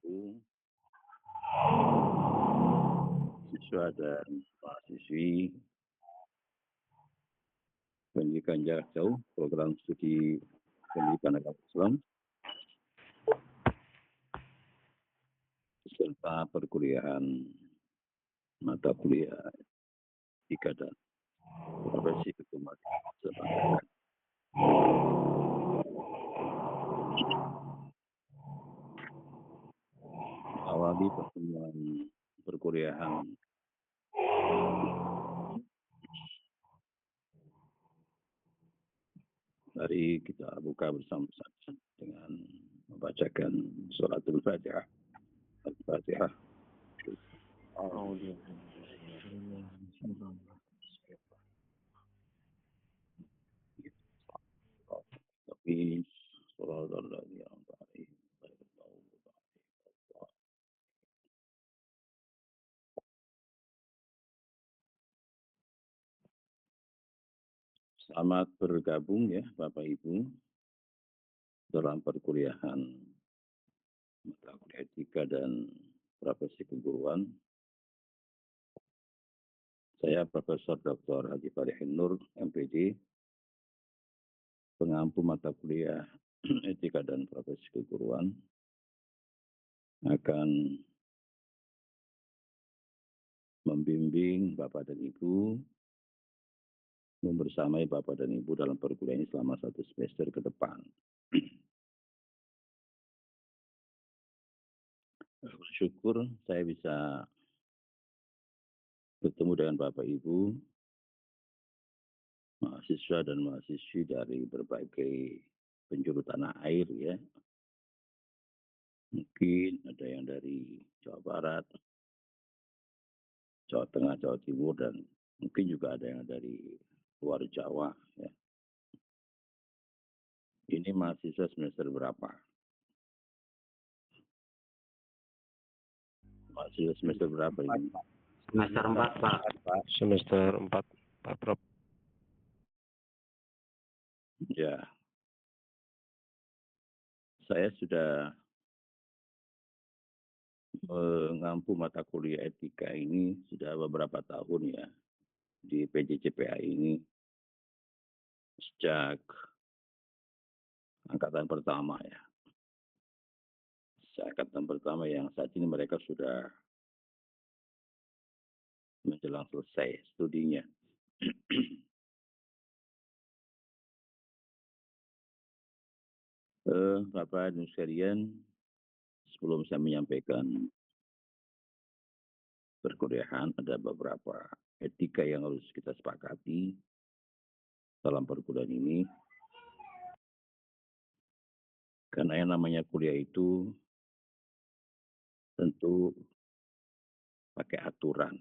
Ibu, siswa dan mahasiswi pendidikan jarak jauh, program studi pendidikan agama Islam, serta perkuliahan mata kuliah 3 dan profesi ketumari saya banggakan. Awali pertemuan perkuliahan mari kita buka bersama-sama dengan membacakan suratul Fatihah. Al-Fatihah. Tapi suratul yang baik. Selamat bergabung ya Bapak Ibu dalam perkuliahan mata kuliah etika dan profesi keguruan. Saya Profesor Dr. Haji Farihin Nur, MPD, pengampu mata kuliah etika dan profesi keguruan, akan membimbing Bapak dan Ibu, membersamai Bapak dan Ibu dalam perkuliahan ini selama 1 semester ke depan. Bersyukur saya bisa bertemu dengan Bapak Ibu, mahasiswa dan mahasiswi dari berbagai penjuru tanah air ya. Mungkin ada yang dari Jawa Barat, Jawa Tengah, Jawa Timur, dan mungkin juga ada yang dari luar Jawa ya. Ini mahasiswa semester berapa? Mahasiswa semester berapa ini? Semester 4, Pak. Semester 4, Pak Prof. Ya, saya sudah mengampu mata kuliah etika ini sudah beberapa tahun ya di PJJPA ini sejak angkatan pertama ya. Angkatan pertama yang saat ini mereka sudah menjelang selesai studinya. Bapak dan sekalian, sebelum saya menyampaikan perkuliahan, ada beberapa etika yang harus kita sepakati dalam perkuliahan ini. Karena yang namanya kuliah itu tentu pakai aturan.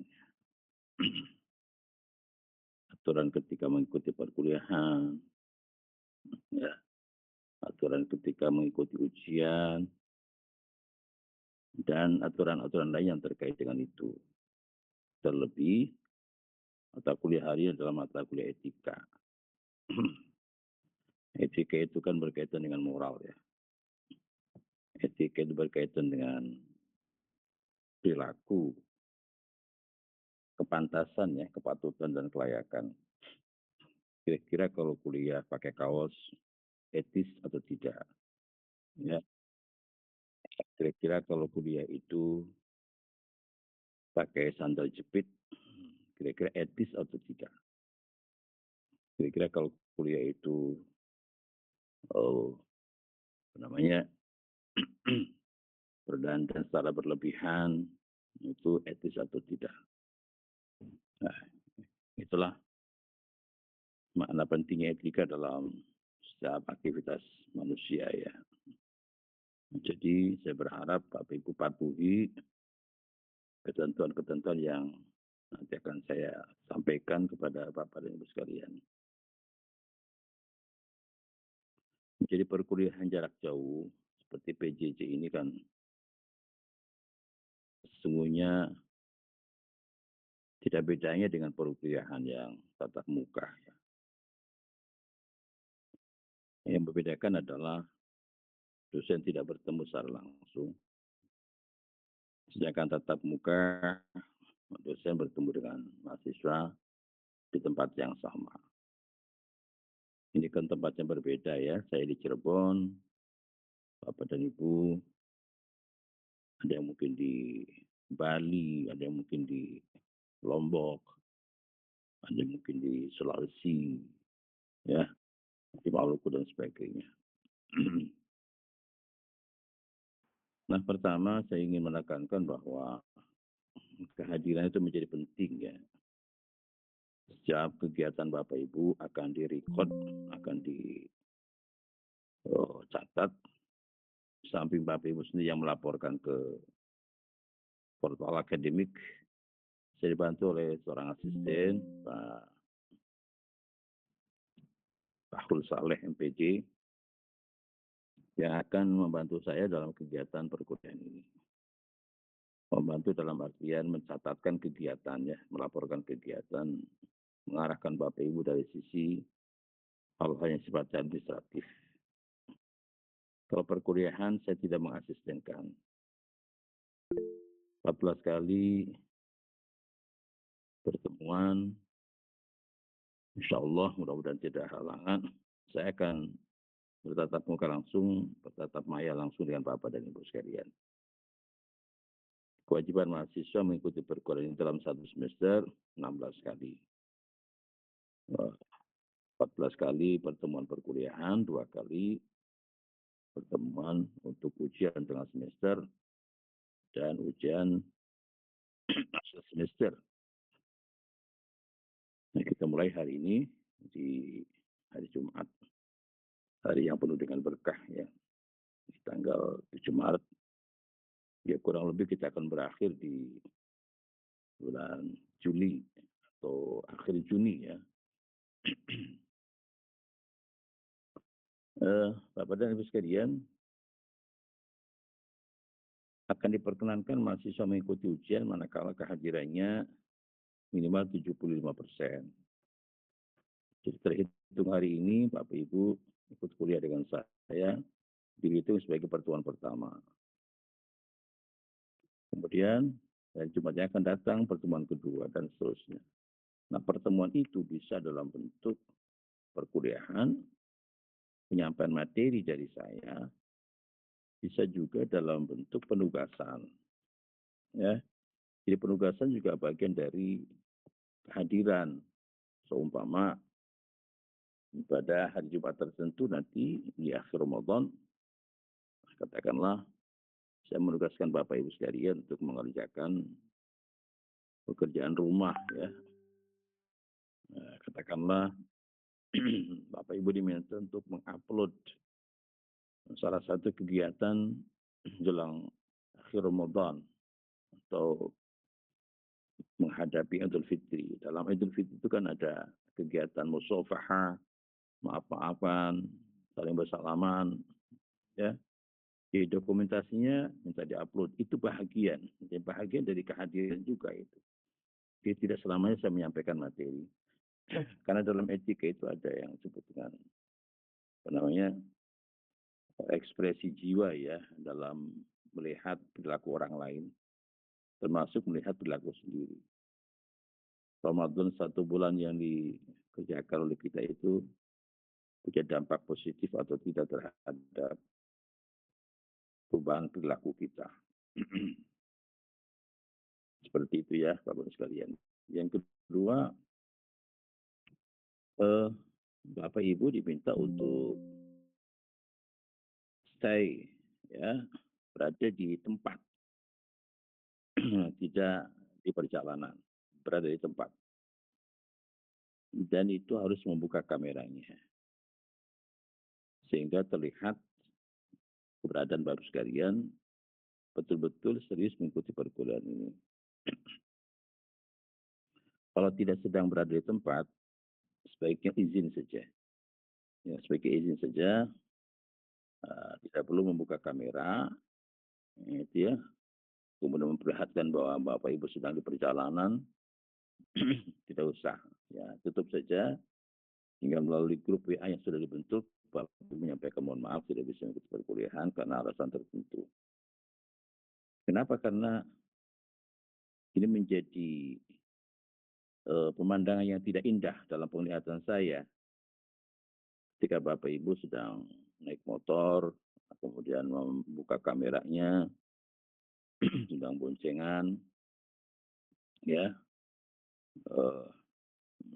Aturan ketika mengikuti perkuliahan, ya, aturan ketika mengikuti ujian, dan aturan-aturan lain yang terkait dengan itu. Terlebih, mata kuliah hari adalah mata kuliah etika. Etika itu kan berkaitan dengan moral ya. Etika itu berkaitan dengan perilaku, kepantasan ya, kepatutan dan kelayakan. Kira-kira kalau kuliah pakai kaos etis atau tidak? Ya. Kira-kira kalau kuliah itu pakai sandal jepit, kira-kira etis atau tidak? Kira-kira kalau kuliah itu namanya berdandan secara berlebihan, itu etis atau tidak? Nah, itulah makna pentingnya etika dalam setiap aktivitas manusia ya. Jadi saya berharap Bapak Ibu patuhi ketentuan-ketentuan yang nanti akan saya sampaikan kepada Bapak dan Ibu sekalian. Jadi perkuliahan jarak jauh seperti PJJ ini kan sesungguhnya tidak bedanya dengan perkuliahan yang tatap muka. Ya. Yang membedakan adalah dosen tidak bertemu secara langsung, Sedangkan tatap muka, dosen bertemu dengan mahasiswa di tempat yang sama. Ini kan tempatnya berbeda ya, saya di Cirebon, Bapak dan Ibu, ada yang mungkin di Bali, ada yang mungkin di Lombok, ada yang mungkin di Sulawesi, ya, di Maluku dan sebagainya. Nah, pertama saya ingin menekankan bahwa kehadiran itu menjadi penting ya. Setiap kegiatan Bapak Ibu akan direcord, akan dicatat, samping Bapak Ibu sendiri yang melaporkan ke portal akademik, saya dibantu oleh seorang asisten, Pak Fahrul Saleh MPJ, yang akan membantu saya dalam kegiatan perkuliahan ini. Membantu dalam artian mencatatkan kegiatannya, melaporkan kegiatan, mengarahkan Bapak Ibu dari sisi hal-hal yang sifatnya administratif. Kalau perkuliahan saya tidak mengasistenkan. 14 kali pertemuan, insya Allah mudah-mudahan tidak halangan, saya akan bertatap muka langsung, bertatap maya langsung dengan Bapak dan Ibu sekalian. Kewajiban mahasiswa mengikuti perkuliahan dalam satu semester 16 kali. 14 kali pertemuan perkuliahan, 2 kali pertemuan untuk ujian tengah semester dan ujian akhir semester. Nah, kita mulai hari ini di hari Jumat, hari yang penuh dengan berkah ya, di tanggal 7 Maret. Ya kurang lebih kita akan berakhir di bulan Juli atau akhir Juni ya. Bapak dan Ibu sekalian, akan diperkenankan mahasiswa mengikuti ujian manakala kehadirannya minimal 75%. Jadi terhitung hari ini, Bapak Ibu ikut kuliah dengan saya, dihitung sebagai pertemuan pertama. Kemudian, hari Jumatnya akan datang pertemuan kedua, dan seterusnya. Nah, pertemuan itu bisa dalam bentuk perkuliahan, penyampaian materi dari saya, bisa juga dalam bentuk penugasan. Ya, jadi penugasan juga bagian dari kehadiran. Seumpama pada hari Jumat tertentu nanti di akhir Ramadan, katakanlah saya menugaskan Bapak Ibu sekalian untuk mengerjakan pekerjaan rumah ya. Katakanlah Bapak Ibu diminta untuk mengupload salah satu kegiatan jelang akhir Ramadan atau menghadapi Idul Fitri. Dalam Idul Fitri itu kan ada kegiatan musafahah, maaf-maafan, saling bersalaman, ya. Di dokumentasinya minta diupload. Itu bahagian. Jadi bahagian dari kehadiran juga itu. Jadi tidak selamanya saya menyampaikan materi. Karena dalam etika itu ada yang disebut dengan apa namanya ekspresi jiwa ya dalam melihat perilaku orang lain, termasuk melihat perilaku sendiri. Ramadan 1 bulan yang dikerjakan oleh kita itu punya dampak positif atau tidak terhadap perubahan perilaku kita. Seperti itu ya Bapak Ibu sekalian. Yang kedua, Bapak Ibu diminta untuk stay ya, berada di tempat, tidak di perjalanan, berada di tempat. Dan itu harus membuka kameranya sehingga terlihat keberadaan Bapak sekalian betul-betul serius mengikuti perkuliahan ini. Kalau tidak sedang berada di tempat, sebaiknya izin saja. Ya, sebaiknya izin saja, tidak perlu membuka kamera, itu ya. Kemudian memperlihatkan bahwa Bapak Ibu sedang di perjalanan, tidak usah. Ya, tutup saja, hingga melalui grup WA yang sudah dibentuk, Bapak Ibu menyampaikan mohon maaf tidak bisa mengikuti perkuliahan karena alasan tertentu. Kenapa? Karena ini menjadi pemandangan yang tidak indah dalam penglihatan saya ketika Bapak Ibu sedang naik motor, kemudian membuka kameranya, sedang boncengan, ya,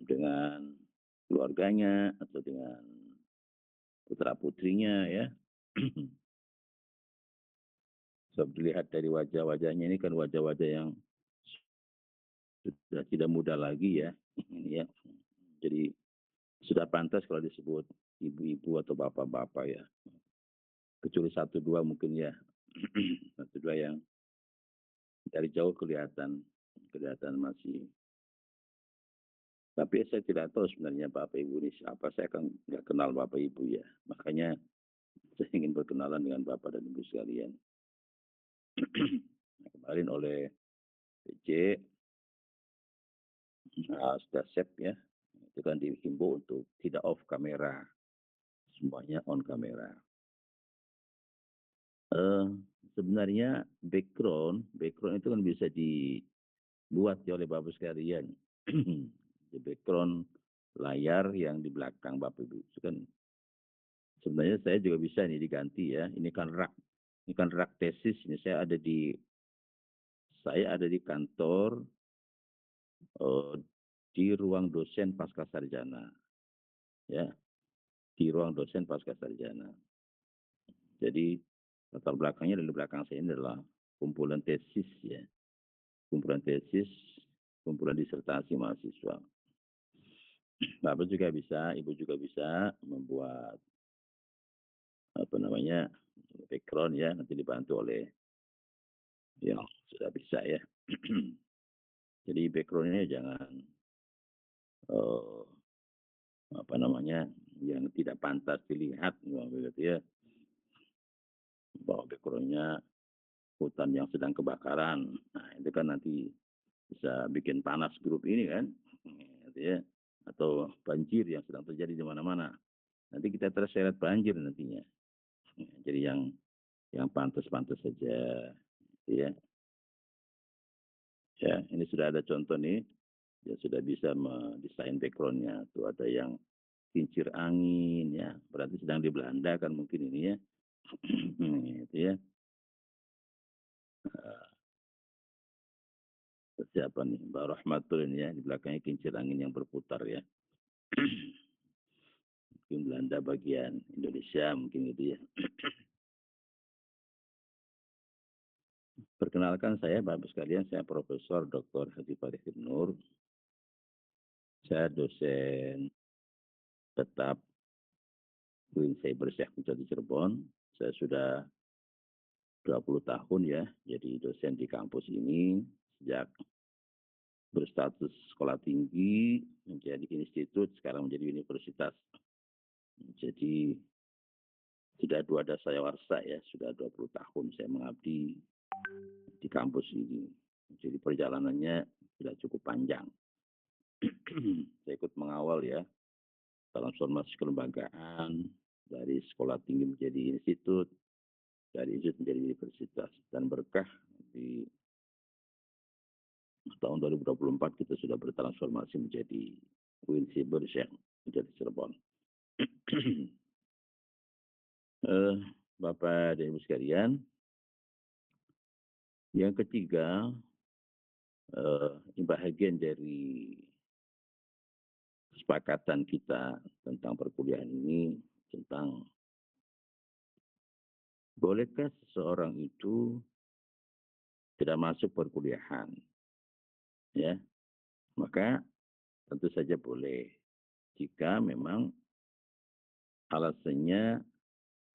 dengan keluarganya atau dengan putra putrinya, ya. So, dilihat dari wajah-wajahnya ini kan wajah-wajah yang sudah tidak muda lagi ya, ya. Jadi sudah pantas kalau disebut ibu-ibu atau bapak-bapak ya. Kecuali satu dua mungkin ya, satu dua yang dari jauh kelihatan masih. Tapi saya tidak tahu sebenarnya Bapak Ibu ini siapa. Saya kan nggak kenal Bapak Ibu ya. Makanya saya ingin berkenalan dengan Bapak dan Ibu sekalian. Kemarin oleh PJ, sudah save ya. Itu kan dihimbau untuk tidak off kamera. Semuanya on kamera. Sebenarnya background itu kan bisa dibuat ya oleh Bapak sekalian. Di background layar yang di belakang Bapak Ibu. Itu kan sebenarnya saya juga bisa nih diganti ya. Ini kan rak tesis. Ini saya ada di kantor di ruang dosen pasca sarjana. Ya, di ruang dosen pasca sarjana. Jadi latar belakangnya dari belakang saya ini adalah kumpulan tesis ya. Kumpulan tesis, kumpulan disertasi mahasiswa. Bapak juga bisa, Ibu juga bisa membuat background ya, nanti dibantu oleh yang sudah bisa ya. Jadi backgroundnya jangan yang tidak pantas dilihat gitu ya. Bahwa backgroundnya hutan yang sedang kebakaran. Nah, itu kan nanti bisa bikin panas grup ini kan. Gitu ya. Atau banjir yang sedang terjadi di mana-mana. Nanti kita terseret banjir nantinya. Jadi yang pantas-pantas saja. Ya. Ya, ini sudah ada contoh nih. Ya sudah bisa mendesain backgroundnya. Tuh ada yang kincir angin ya. Berarti sedang di Belanda kan mungkin ini ya. Gitu ya. Siapa nih? Mbak Rahmatul ini ya. Di belakangnya kincir angin yang berputar ya. Mungkin Belanda bagian Indonesia mungkin gitu ya. Perkenalkan saya Bapak sekalian, saya Profesor Dr. Haji Farihin Nur. Saya dosen tetap UIN Cyber Syekh di Cirebon. Saya sudah 20 tahun ya jadi dosen di kampus ini sejak berstatus sekolah tinggi menjadi institut, sekarang menjadi universitas. Jadi sudah 2 dasawarsa ya, sudah 20 tahun saya mengabdi di kampus ini. Jadi perjalanannya sudah cukup panjang. Saya ikut mengawal ya transformasi kelembagaan dari sekolah tinggi menjadi institut, dari institut menjadi universitas, dan berkah di tahun 2024 kita sudah bertransformasi menjadi UIN Cyber Syekh menjadi Cirebon. Bapak dan Ibu sekalian, yang ketiga, bahagian dari kesepakatan kita tentang perkuliahan ini tentang bolehkah seseorang itu tidak masuk perkuliahan, ya? Maka tentu saja boleh jika memang alasannya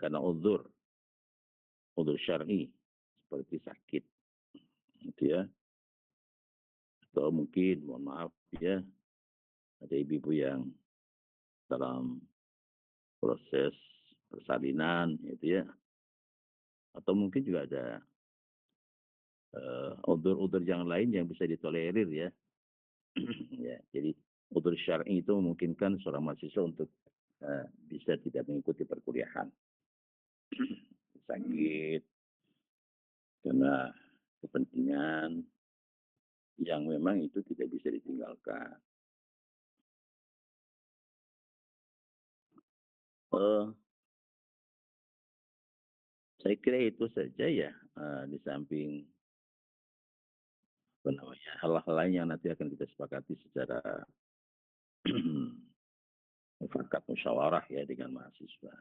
karena uzur syar'i seperti sakit, gitu ya. Atau mungkin, mohon maaf ya, ada ibu-ibu yang dalam proses persalinan, gitu ya. Atau mungkin juga ada uzur-uzur yang lain yang bisa ditolerir ya. Ya, jadi uzur syar'i itu memungkinkan seorang mahasiswa untuk bisa tidak mengikuti perkuliahan. Sakit, karena kepentingan, yang memang itu tidak bisa ditinggalkan. Saya kira itu saja ya, di samping hal-hal lain yang nanti akan kita sepakati secara mufakat musyawarah ya dengan mahasiswa.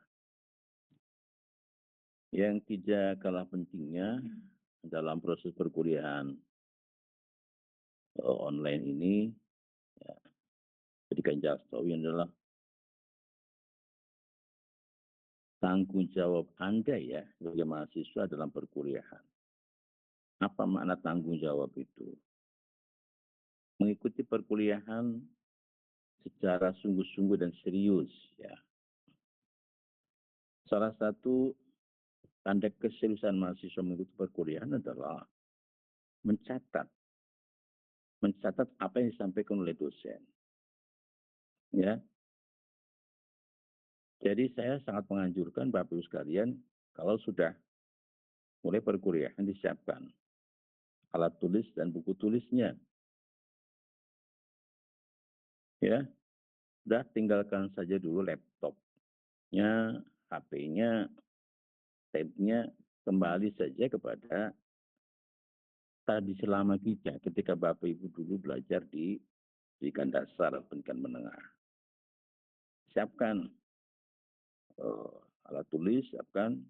Yang tidak kalah pentingnya dalam proses perkuliahan online ini, ya, ketika Jastowi adalah tanggung jawab Anda ya sebagai mahasiswa dalam perkuliahan. Apa makna tanggung jawab itu? Mengikuti perkuliahan secara sungguh-sungguh dan serius ya. Salah satu tanda keseriusan mahasiswa mengikuti perkuliahan adalah mencatat apa yang disampaikan oleh dosen. Ya. Jadi saya sangat menganjurkan Bapak Ibu sekalian kalau sudah mulai perkuliahan disiapkan alat tulis dan buku tulisnya. Ya, sudah tinggalkan saja dulu laptopnya, HP-nya, tab-nya, kembali saja kepada tradisi lama kita ketika Bapak Ibu dulu belajar di pendidikan dasar, pendidikan menengah. Siapkan alat tulis, siapkan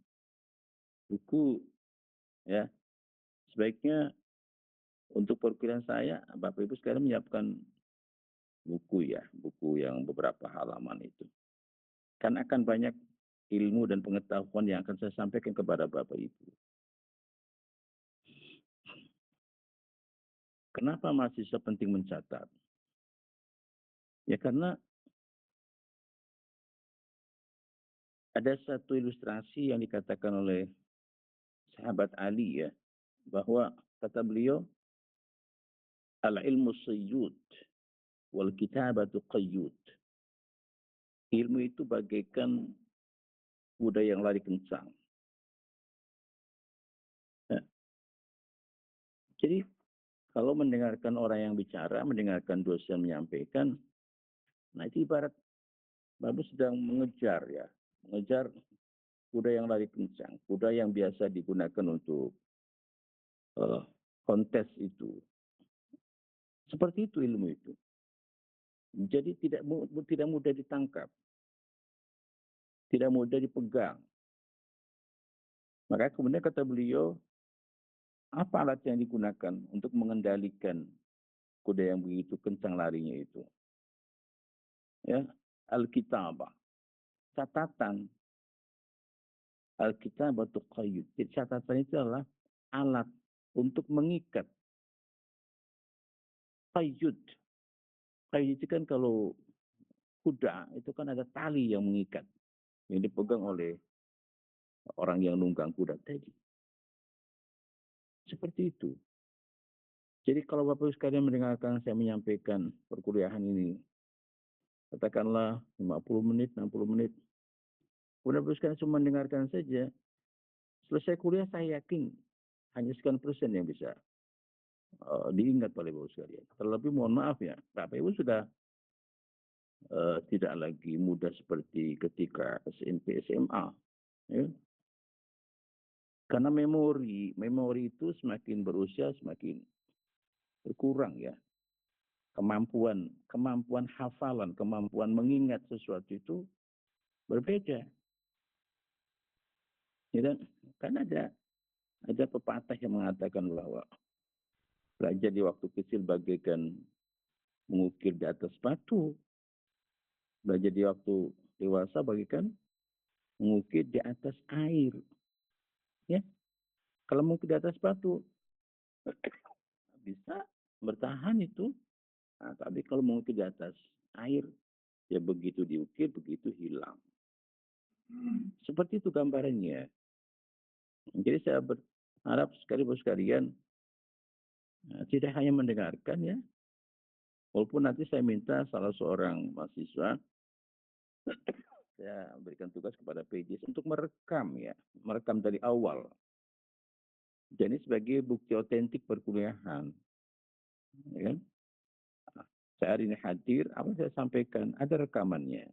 buku, ya. Sebaiknya untuk perkuliahan saya, Bapak Ibu sekarang menyiapkan buku ya, buku yang beberapa halaman itu. Kan akan banyak ilmu dan pengetahuan yang akan saya sampaikan kepada Bapak Ibu. Kenapa mahasiswa penting mencatat? Ya karena ada satu ilustrasi yang dikatakan oleh sahabat Ali ya, bahwa kata beliau, al-ilmu sayyud wal kitabatu qayyud. Ilmu itu bagaikan kuda yang lari kencang. Ya. Jadi kalau mendengarkan orang yang bicara, mendengarkan dosen menyampaikan, nah itu ibarat Bapak sedang mengejar ya, mengejar kuda yang lari kencang, kuda yang biasa digunakan untuk kontes itu. Seperti itu ilmu itu. Jadi tidak mudah ditangkap, tidak mudah dipegang. Maka kemudian kata beliau, apa alat yang digunakan untuk mengendalikan kuda yang begitu kencang larinya itu? Ya, Alkitabah, catatan. Alkitabah itu qayyud. Jadi catatan itu adalah alat untuk mengikat. Qayyud. Qayyud itu kan kalau kuda itu kan ada tali yang mengikat, yang dipegang oleh orang yang nunggang kuda tadi. Seperti itu. Jadi kalau Bapak sekalian mendengarkan saya menyampaikan perkuliahan ini, katakanlah 50 menit, 60 menit, kemudian Bapak sekalian cuma mendengarkan saja, selesai kuliah saya yakin hanya sekian persen yang bisa diingat oleh Bapak sekalian. Terlebih mohon maaf ya, Bapak Ibu sudah tidak lagi muda seperti ketika SMP, SMA. Ya. Karena memori itu semakin berusia semakin berkurang ya. Kemampuan hafalan, kemampuan mengingat sesuatu itu berbeda. Ya, kan ada pepatah yang mengatakan bahwa belajar di waktu kecil bagaikan mengukir di atas batu. Belajar di waktu dewasa bagaikan mengukir di atas air. Ya. Kalau mengukir di atas batu bisa bertahan itu. Nah, tapi kalau mengukir di atas air, ya begitu diukir, begitu hilang. Seperti itu gambarannya. Jadi saya berharap sekalian tidak hanya mendengarkan ya, walaupun nanti saya minta salah seorang mahasiswa, saya berikan tugas kepada PJ untuk merekam dari awal. Jadi sebagai bukti otentik perkuliahan. Saya hari ini hadir, apa yang saya sampaikan, ada rekamannya.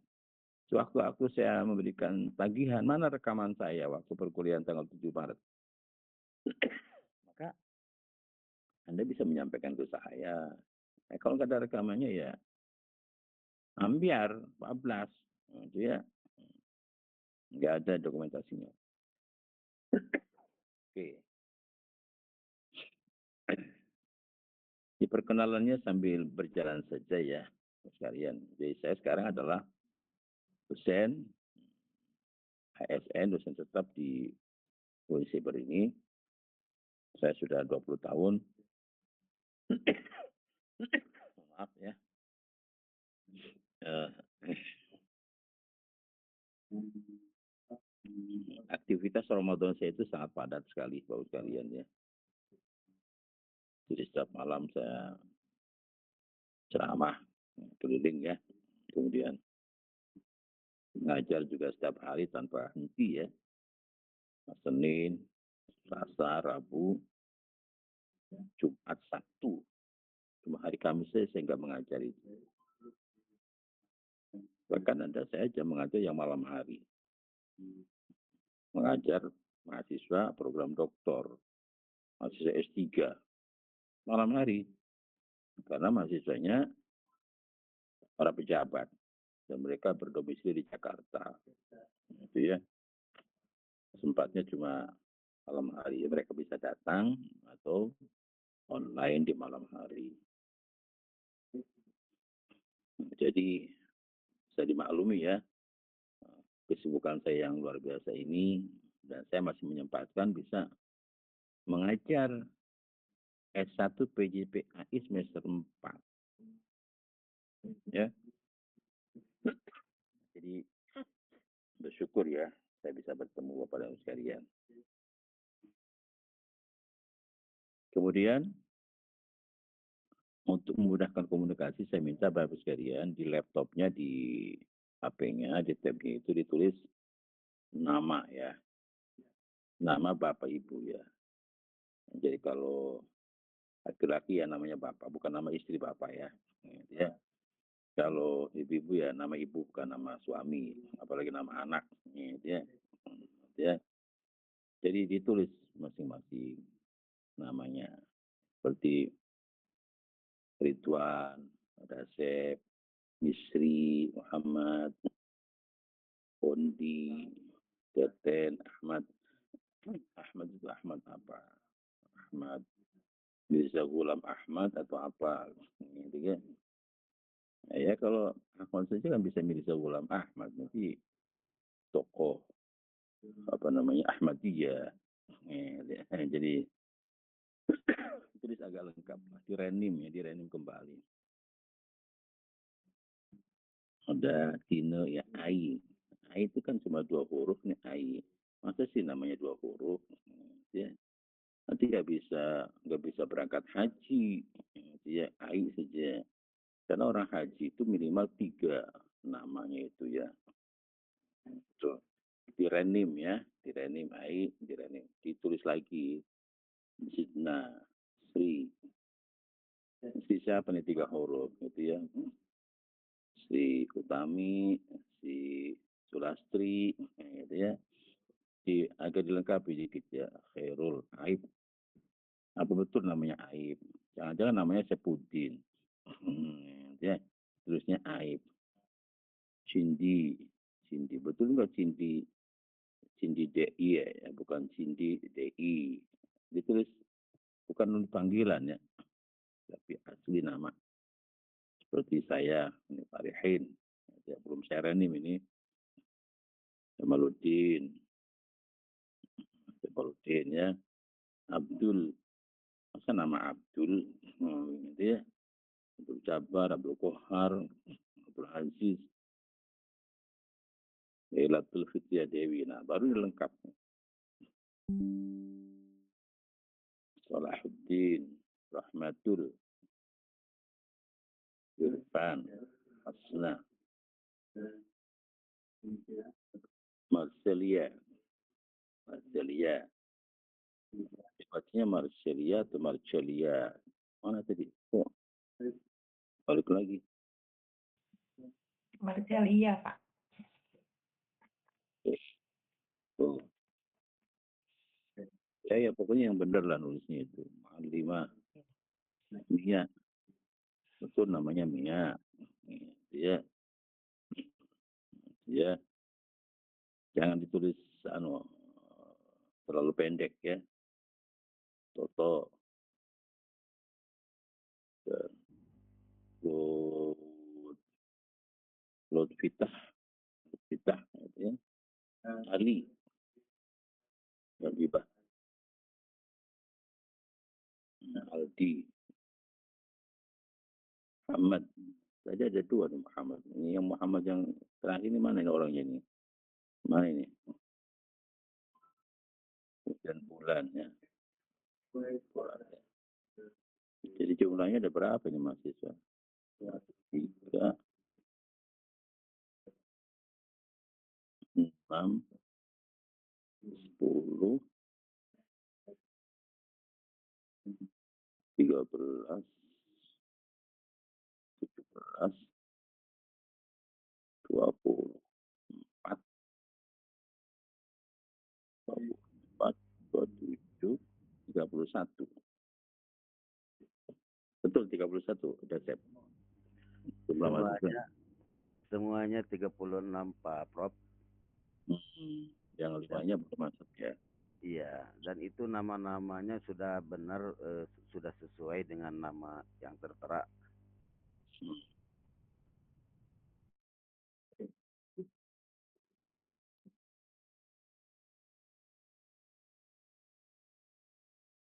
Sewaktu-waktu saya memberikan tagihan, mana rekaman saya waktu perkuliahan tanggal 7 Maret. Maka Anda bisa menyampaikan ke saya. Kalau nggak ada rekamannya ya ambiar 14. Nah, itu ya nggak ada dokumentasinya. Oke. Di perkenalannya sambil berjalan saja ya, sekalian. Jadi saya sekarang adalah dosen ASN, dosen tetap di UNSIBER ini. Saya sudah 20 tahun. Maaf ya. Aktivitas Ramadan saya itu sangat padat sekali, Bapak sekalian ya. Jadi setiap malam saya ceramah keliling ya. Kemudian ngajar juga setiap hari tanpa henti ya. Senin, Selasa, Rabu, Jumat, Sabtu. Cuma hari Kamis saya nggak mengajar itu. Bahkan ada saya aja mengajar yang malam hari. Mengajar mahasiswa program doktor, mahasiswa S3, malam hari. Karena mahasiswanya para pejabat. Dan mereka berdomisili di Jakarta. Itu ya. Sempatnya cuma malam hari. Mereka bisa datang atau online di malam hari. Jadi bisa dimaklumi ya, kesibukan saya yang luar biasa ini, dan saya masih menyempatkan bisa mengajar S1 PJPAI semester 4. Ya. Jadi bersyukur ya saya bisa bertemu Bapak dan Ibu sekalian. Kemudian untuk memudahkan komunikasi saya minta Bapak Ibu sekalian di laptopnya, di HP-nya, di tab-nya itu ditulis nama ya. Nama Bapak Ibu ya. Jadi kalau laki-laki ya namanya Bapak, bukan nama istri Bapak ya. Ya. Kalau ibu-ibu ya nama ibu bukan nama suami, apalagi nama anak. Ya. Ya. Jadi ditulis masing-masing namanya. Seperti Ridwan, Rasep, Misri, Muhammad, Pondi, Teten, Ahmad. Ahmad itu Ahmad apa? Ahmad Mirza Ghulam Ahmad atau apa? Gitu kan. Ya kalau Ahmad saja kan bisa Mirza Ghulam Ahmad, nanti tokoh apa namanya Ahmadiyah. Jadi tulis agak lengkap, direnim ya, direnim kembali. Ada Tino ya, Ai. Ai itu kan cuma 2 huruf nih, Ai. Masa sih namanya 2 huruf? Ya. Nanti nggak bisa berangkat haji. Ya, Ai saja. Karena orang haji itu minimal 3 namanya itu ya. Tuh. Direnim ya, direnim Ai, direnim. Ditulis lagi. Sidna, Sri. Sri siapa nih 3 huruf gitu ya. Si Utami, si Sulastri, gitu ya. Agak dilengkapi dikit ya. Khairul, Aib. Apa betul namanya Aib? Jangan-jangan namanya Sepudin. Ya, terusnya Aib. Cindi. Cindi. Betul nggak Cindi? Cindi DI ya, bukan Cindi DI. Ditulis bukan panggilan ya, tapi asli nama. Seperti saya, ini Pak Rihin. Ya, belum saya renim ini. Jamaluddin. Jamaluddin ya. Abdul. Masa nama Abdul? Gitu ya. Abdul Jabbar, Abdul Kohar, Abdul Aziz, Lailatul Fitria Dewi. Nah, baru lengkap. Salahuddin, Rahmatul, Irfan, Hasna, Marcelia. Marcelia. Sepatnya Marcelia atau Marcelia. Mana tadi? Oh, Balik lagi. Margalia, Pak. Oh. Ya pokoknya yang benar lah nulisnya itu. 5. Mia. Betul namanya Mia. Ya. Ya. Jangan ditulis terlalu pendek ya. Toto. Lutfitah. Lutfitah. Ya. Ali. Habibah. Aldi. Muhammad. Saja ada 2 nih Muhammad. Ini yang Muhammad yang terakhir ini mana ini orangnya ini? Mana ini? Dan bulan ya. Bulan, ya. Jadi jumlahnya ada berapa ini mahasiswa? 3, 6, 10, 13, 17, 24, 24, 27, 31. Betul 31 udah Sep. Jumlah mahasiswa. Semuanya 36 Pak Prof. Yang 5-nya belum masuk ya. Iya, dan itu nama-namanya sudah benar, sudah sesuai dengan nama yang tertera.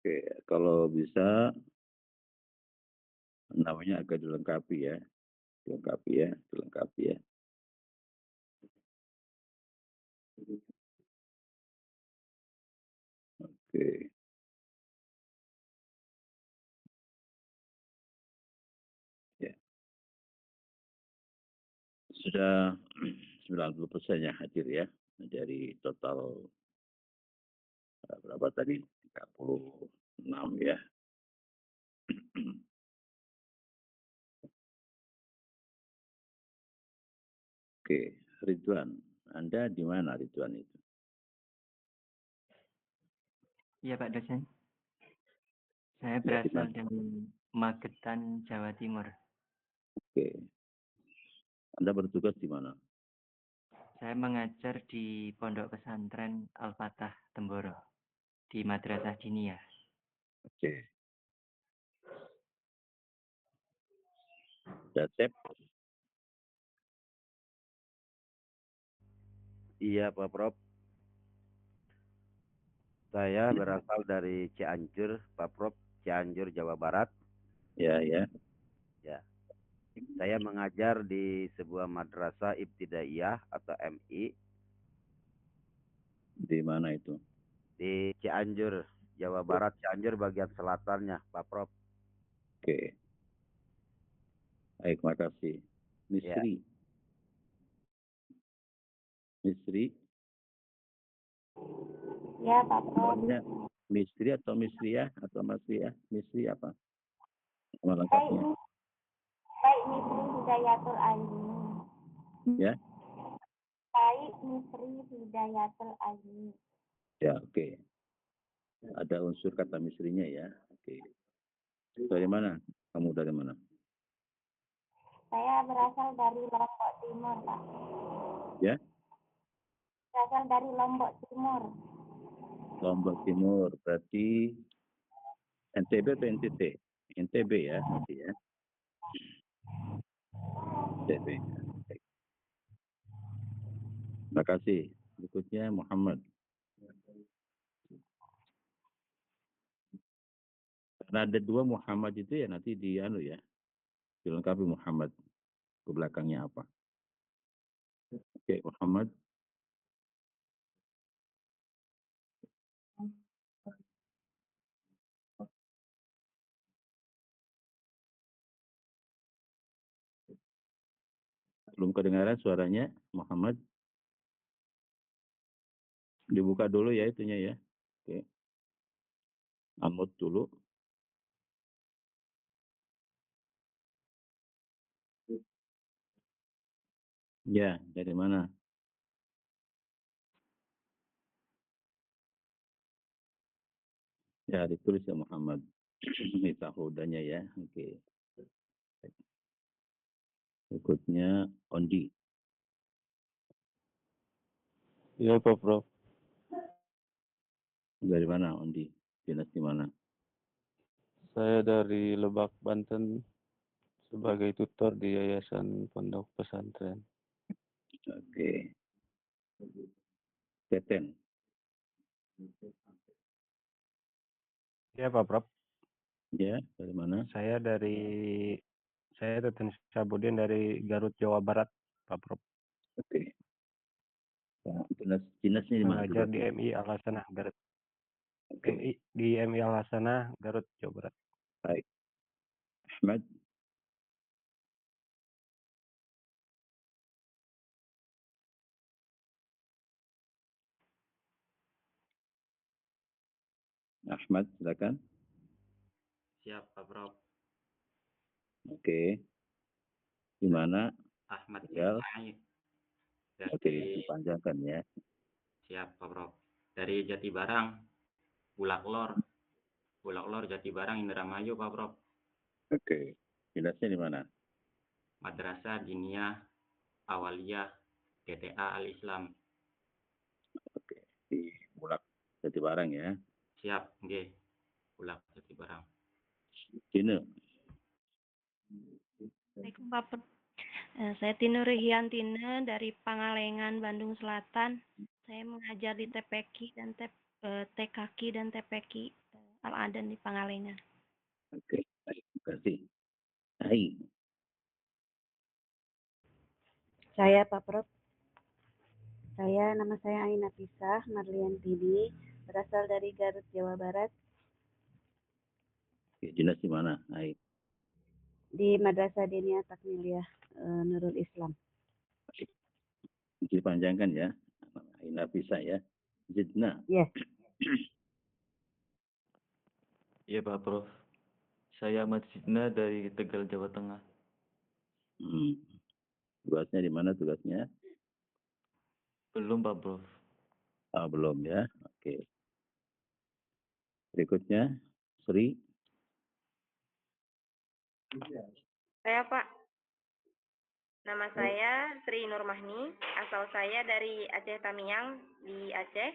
Oke, kalau bisa namanya agak dilengkapi ya. Dilengkapi ya. Oke. Ya. Sudah 90% yang hadir ya dari total berapa tadi? 36 ya. Oke, Ridwan. Anda di mana Ridwan itu? Iya, Pak dosen. Saya Ya, berasal dari Magetan, Jawa Timur. Oke. Anda bertugas di mana? Saya mengajar di Pondok Pesantren Al-Fatah, Temboro, di Madrasah Diniyah. Oke. Dasep? Iya Pak Prof. Saya berasal dari Cianjur, Pak Prof. Cianjur, Jawa Barat. Ya. Ya. Saya mengajar di sebuah madrasah ibtidaiyah atau MI Di mana itu? di Cianjur, Jawa Barat. Cianjur bagian selatannya, Pak Prof. Oke. Baik, makasih. Ya. Misri? Ya, Pak Prof. Namanya Misri atau Misriah atau Masriah? Misri apa? Nama lengkapnya? Baik Misri Hidayatul Aini. Ya? Baik Misri Hidayatul Aini. Ya, oke. Ada unsur kata Misrinya ya. Oke. Dari mana? Kamu dari mana? Saya berasal dari Lombok Timur, Pak. Ya? Berasal dari Lombok Timur. Lombok Timur. Berarti NTB atau NTT? NTB ya, berarti ya. NTB. Baik. Terima kasih. Berikutnya Muhammad. Karena ada 2 Muhammad itu ya nanti dilengkapi Muhammad ke belakangnya apa. Oke, Muhammad. Belum kedengaran suaranya, Muhammad. Dibuka dulu ya itunya ya. Oke. Unmute dulu. Ya, dari mana? Ya, ditulis ya Muhammad. Minta hodanya ya. Oke. Berikutnya Ondi. Iya Pak Prof. Dari mana Ondi? Dinas di mana? Saya dari Lebak, Banten sebagai tutor di Yayasan Pondok Pesantren. Oke. Teten. Ya Pak Prof, Ya, dari mana? saya Teten Sabudin dari Garut, Jawa Barat, Pak Prof. Oke. Ya, dinasnya di mana? Mengajar di Tugasnya? MI Al Hasanah Garut. Oke. MI Al Hasanah Garut, Jawa Barat. Baik. Ahmad. Ahmad, silakan. Siap, Pak Prof. Oke. Di mana? Ahmad Tinggal. Ismail. Oke, dipanjangkan ya. Siap, Pak Prof. Dari Jatibarang, Bulak Lor, Jatibarang, Indramayu, Pak Prof. Oke. Dinasnya di mana? Madrasah Diniyah Awaliyah DTA Al-Islam. Oke. Di Bulak Jatibarang ya. Siap, nggih. Bulak Jatibarang. Dina. Assalamualaikum Pak Prof. Saya Tinu Rihiantina dari Pangalengan, Bandung Selatan. Saya mengajar di TPQ dan TKQ dan TPQ Al-Adan di Pangalengan. Oke. Baik. Terima kasih. Hai. Saya Pak Prof. Nama saya Aina Pisah Marliantini, berasal dari Garut, Jawa Barat, Oke, dinas di mana? Hai. di Madrasah Diniyah Takmiliyah Nurul Islam. Dipanjangkan ya. Aina bisa ya. Jidna. Yes. Iya Pak Prof. Saya Ahmad Sidna dari Tegal, Jawa Tengah. Tugasnya di mana tugasnya? Belum Pak Prof. Belum ya. Oke. Berikutnya Sri. Saya Pak. Nama saya Sri Nurmahni. Asal saya dari Aceh Tamiang di Aceh.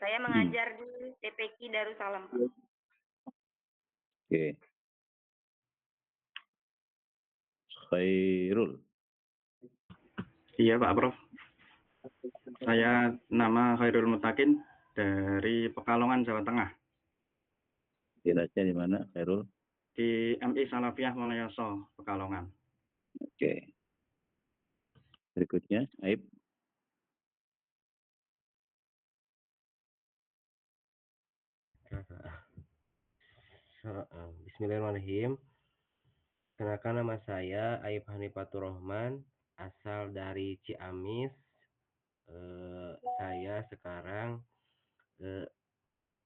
Saya mengajar di TPQ Darussalam. Oke. Khairul. Iya Pak Prof. Saya nama Khairul Mutakin dari Pekalongan, Jawa Tengah. Dinasnya di mana, Khairul? Di MI Salafiyah Wonoyoso, Pekalongan. Oke. Berikutnya, Aib. Bismillahirrahmanirrahim. Kenalkan nama saya Aib Hanifatur Rahman, asal dari Ciamis. Saya sekarang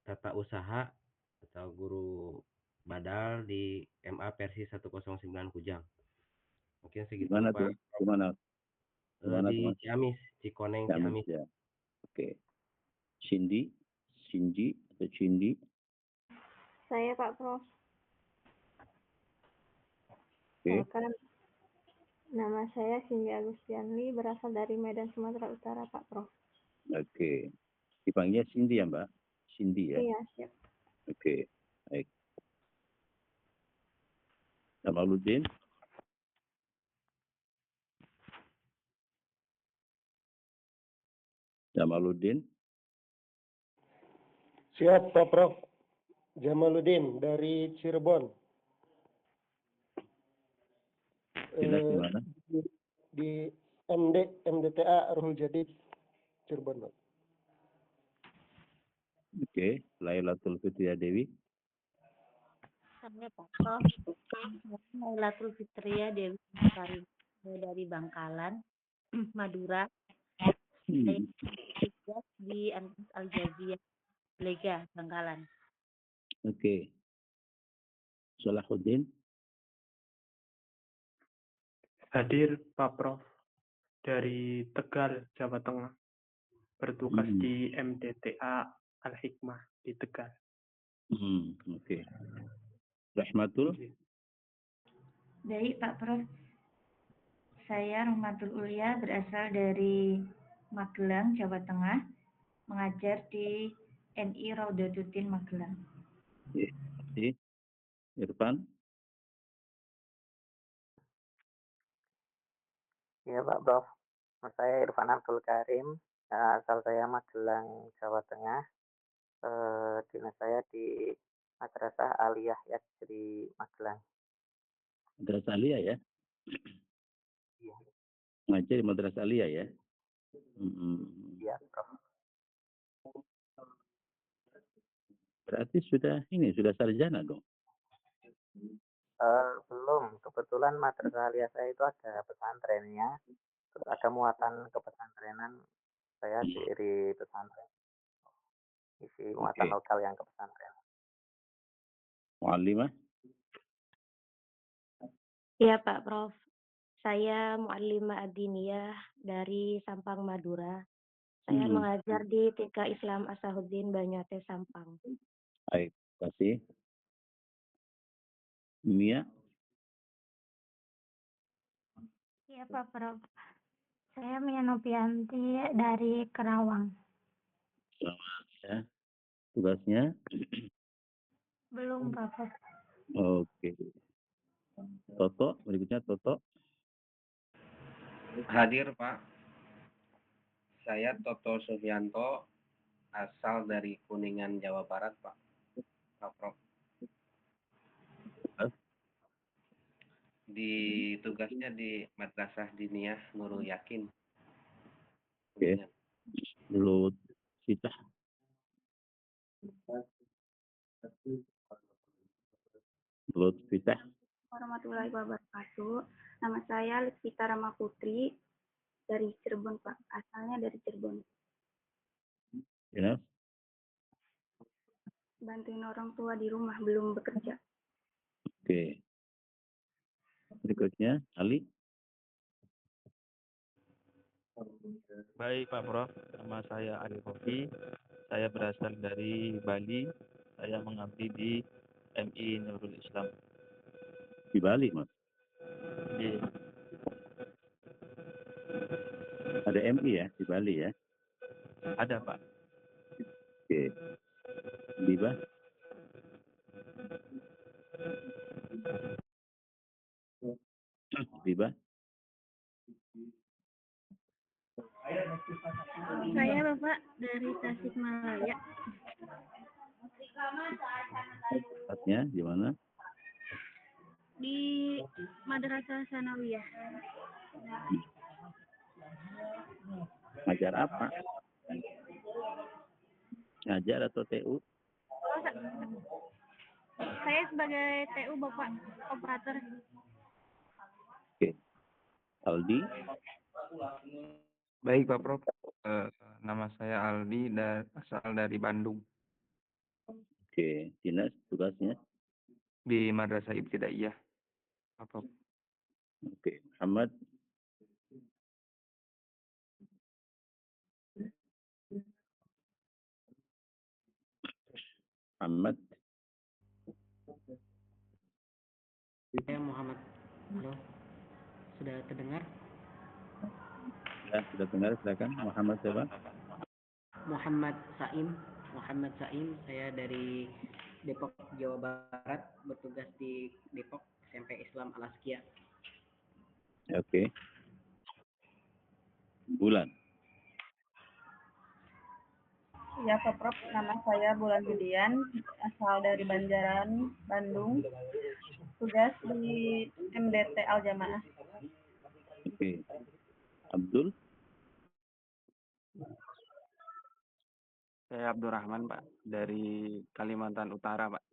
tata usaha atau guru badal di MA Persi 109 Kujang. Mungkin segitu Gimana Pak. tuh? Gimana? Di Ciamis, Cikoneng, Ciamis. Ya. Oke. Cindy atau Cindy? Saya Pak Prof. Oke. Nama saya Cindy Agustianli, berasal dari Medan, Sumatera Utara, Pak Prof. Oke. Dipanggilnya Cindy ya, Mbak? Cindy ya? Iya, siap. Oke. Baik. Jamaluddin? Siap, Pak Prof. Jamaluddin dari Cirebon. Dinas di mana? Di MDTA Ruhul Jadid, Cirebon, Pak. Oke. Lailatul Fitria Dewi? Saya Pak Prof. Lailatul Fitria Dewi Sari dari Bangkalan, Madura. Saya tugas di Al-Jaziyah Lega, Bangkalan. Oke. Salahuddin? Hadir Pak Prof. dari Tegal, Jawa Tengah. Bertugas di MDTA Al-Hikmah di Tegal. Oke. Rahmatul. Baik, Pak Prof. Saya Rahmatul Ulia, berasal dari Magelang, Jawa Tengah, mengajar di NI Raudatuddin Magelang. Oke. Irfan. Ya Pak Prof. Saya Irfan Abdul Karim, asal saya Magelang, Jawa Tengah. Dinas saya di Madrasah Aliyah Yajri Magelang. Madrasah Aliyah ya? Iya. Ngajar di Madrasah Aliyah ya? Iya, Prof. Berarti sudah sarjana dong? Belum. Kebetulan Madrasah Aliyah saya itu ada pesantrennya. Terus ada muatan kepesantrenan. Saya dari pesantren. Isi muatan lokal yang ke pesantren. Mu'allimah? Iya Pak Prof. Saya Mu'allimah Adiniyah dari Sampang, Madura. Saya mengajar di TK Islam Asahuddin Banyuates Sampang. Baik, terima kasih. Mia? Iya Pak Prof. Saya Mia Nopianti dari Kerawang. Selamat ya. Tugasnya? Belum Pak Prof. Oke. Toto, berikutnya Toto. Hadir Pak. Saya Toto Sugianto, asal dari Kuningan, Jawa Barat Pak. Pak Prof. Di tugasnya di Madrasah Diniyah Nurul Yakin. Oke. Lut Sitah. Lut Sitah. Warahmatullahi wabarakatuh. Nama saya Lutfita Rama Putri dari Cirebon, Pak. Asalnya dari Cirebon. Ya. Bantuin orang tua di rumah, belum bekerja. Oke. Berikutnya, Ali. Baik Pak Prof, nama saya Ali Kofi. Saya berasal dari Bali. Saya mengabdi di MI Nurul Islam. Di Bali, Mas? Di Ada MI ya di Bali ya? Ada Pak. Oke. Biba? Biba? Saya Bapak dari Tasikmalaya. Tempatnya di mana? Di Madrasah Sanawiyah. Ngajar apa? Ngajar atau TU? Saya sebagai TU Bapak operator. Oke. Aldi? Baik Pak Prof, nama saya Aldi dan asal dari Bandung. Oke, dinas tugasnya? Di Madrasah Ibtidaiyah, Pak Prof. Oke, Muhammad? Muhammad? Saya Muhammad. Halo, sudah terdengar? Ya, sudah dengar, silakan. Muhammad siapa? Muhammad Saim. Muhammad Saim, saya dari Depok, Jawa Barat, bertugas di Depok SMP Islam Al-Askia. Oke. Bulan? Ya Pak Prof, nama saya Bulan Julian, asal dari Banjaran, Bandung. Tugas di MDT Al-Jamaah. Oke. Abdul? Saya Abdurrahman Pak, dari Kalimantan Utara Pak.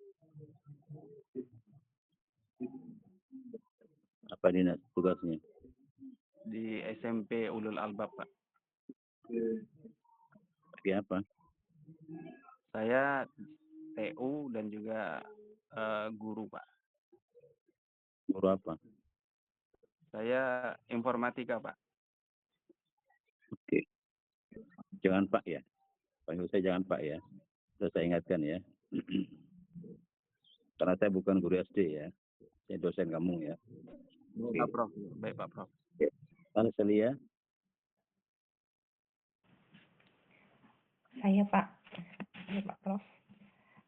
Apa dinas tugasnya? Di SMP Ulul Albab Pak. Bagi apa? Saya TU dan juga guru Pak. Guru apa? Saya informatika Pak. Oke. Jangan Pak ya. Panggil saya jangan Pak ya. Sudah saya ingatkan ya. Karena saya bukan guru SD ya. Saya dosen kamu ya. Baik Pak Prof. Baik Pak Prof. Halo Celia. Saya Pak. Saya Pak Prof.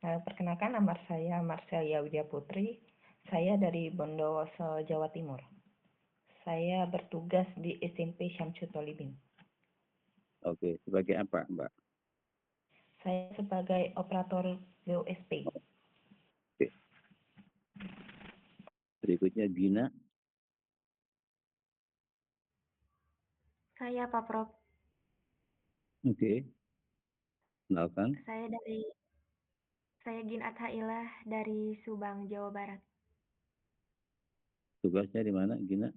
Perkenalkan nama saya Marcelia Widya Putri. Saya dari Bondowoso, Jawa Timur. Saya bertugas di SMP Syamsul Tolibin. Oke, sebagai apa Mbak? Saya sebagai operator BOSP. Oke. Berikutnya Gina. Saya Pak Prof. Oke. Kenalkan. Saya Gin Athailah dari Subang, Jawa Barat. Tugasnya di mana Gina?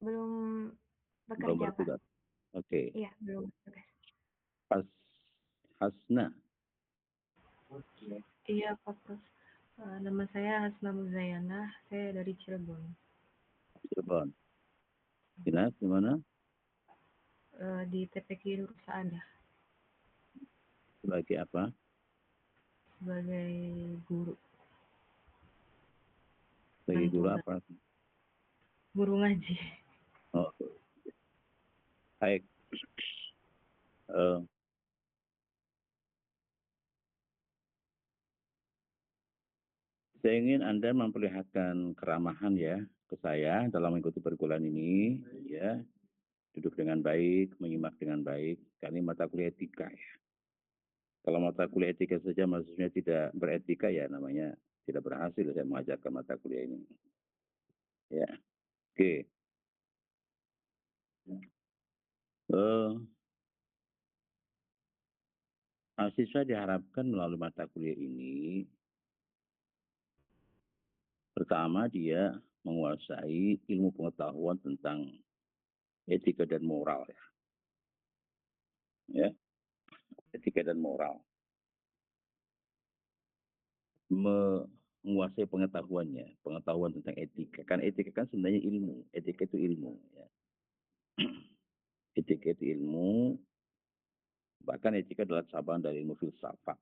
Belum bekerja, Belum bertugas. Pak. Oke. Iya, belum bertugas. Hasna. Iya, Pak Prof. Nama saya Hasna Muzayana, saya dari Cirebon. Cirebon. Gina, di mana? Di TPQ Nur Saadah, Sebagai apa? sebagai guru. Sebagai guru apa? Guru ngaji. Oh. Baik. Saya ingin Anda memperlihatkan keramahan ya ke saya dalam mengikuti perkuliahan ini, ya. Duduk dengan baik, menyimak dengan baik. Karena ini mata kuliah etika ya. Kalau mata kuliah etika saja maksudnya tidak beretika ya namanya tidak berhasil saya mengajarkan mata kuliah ini. Ya. Oke. Mahasiswa diharapkan melalui mata kuliah ini pertama dia menguasai ilmu pengetahuan tentang etika dan moral ya. Ya. Etika dan moral. Menguasai pengetahuannya, pengetahuan tentang etika. Kan etika kan sebenarnya ilmu, etika itu ilmu. Ya. Etika itu ilmu, bahkan etika adalah cabang dari ilmu filsafat.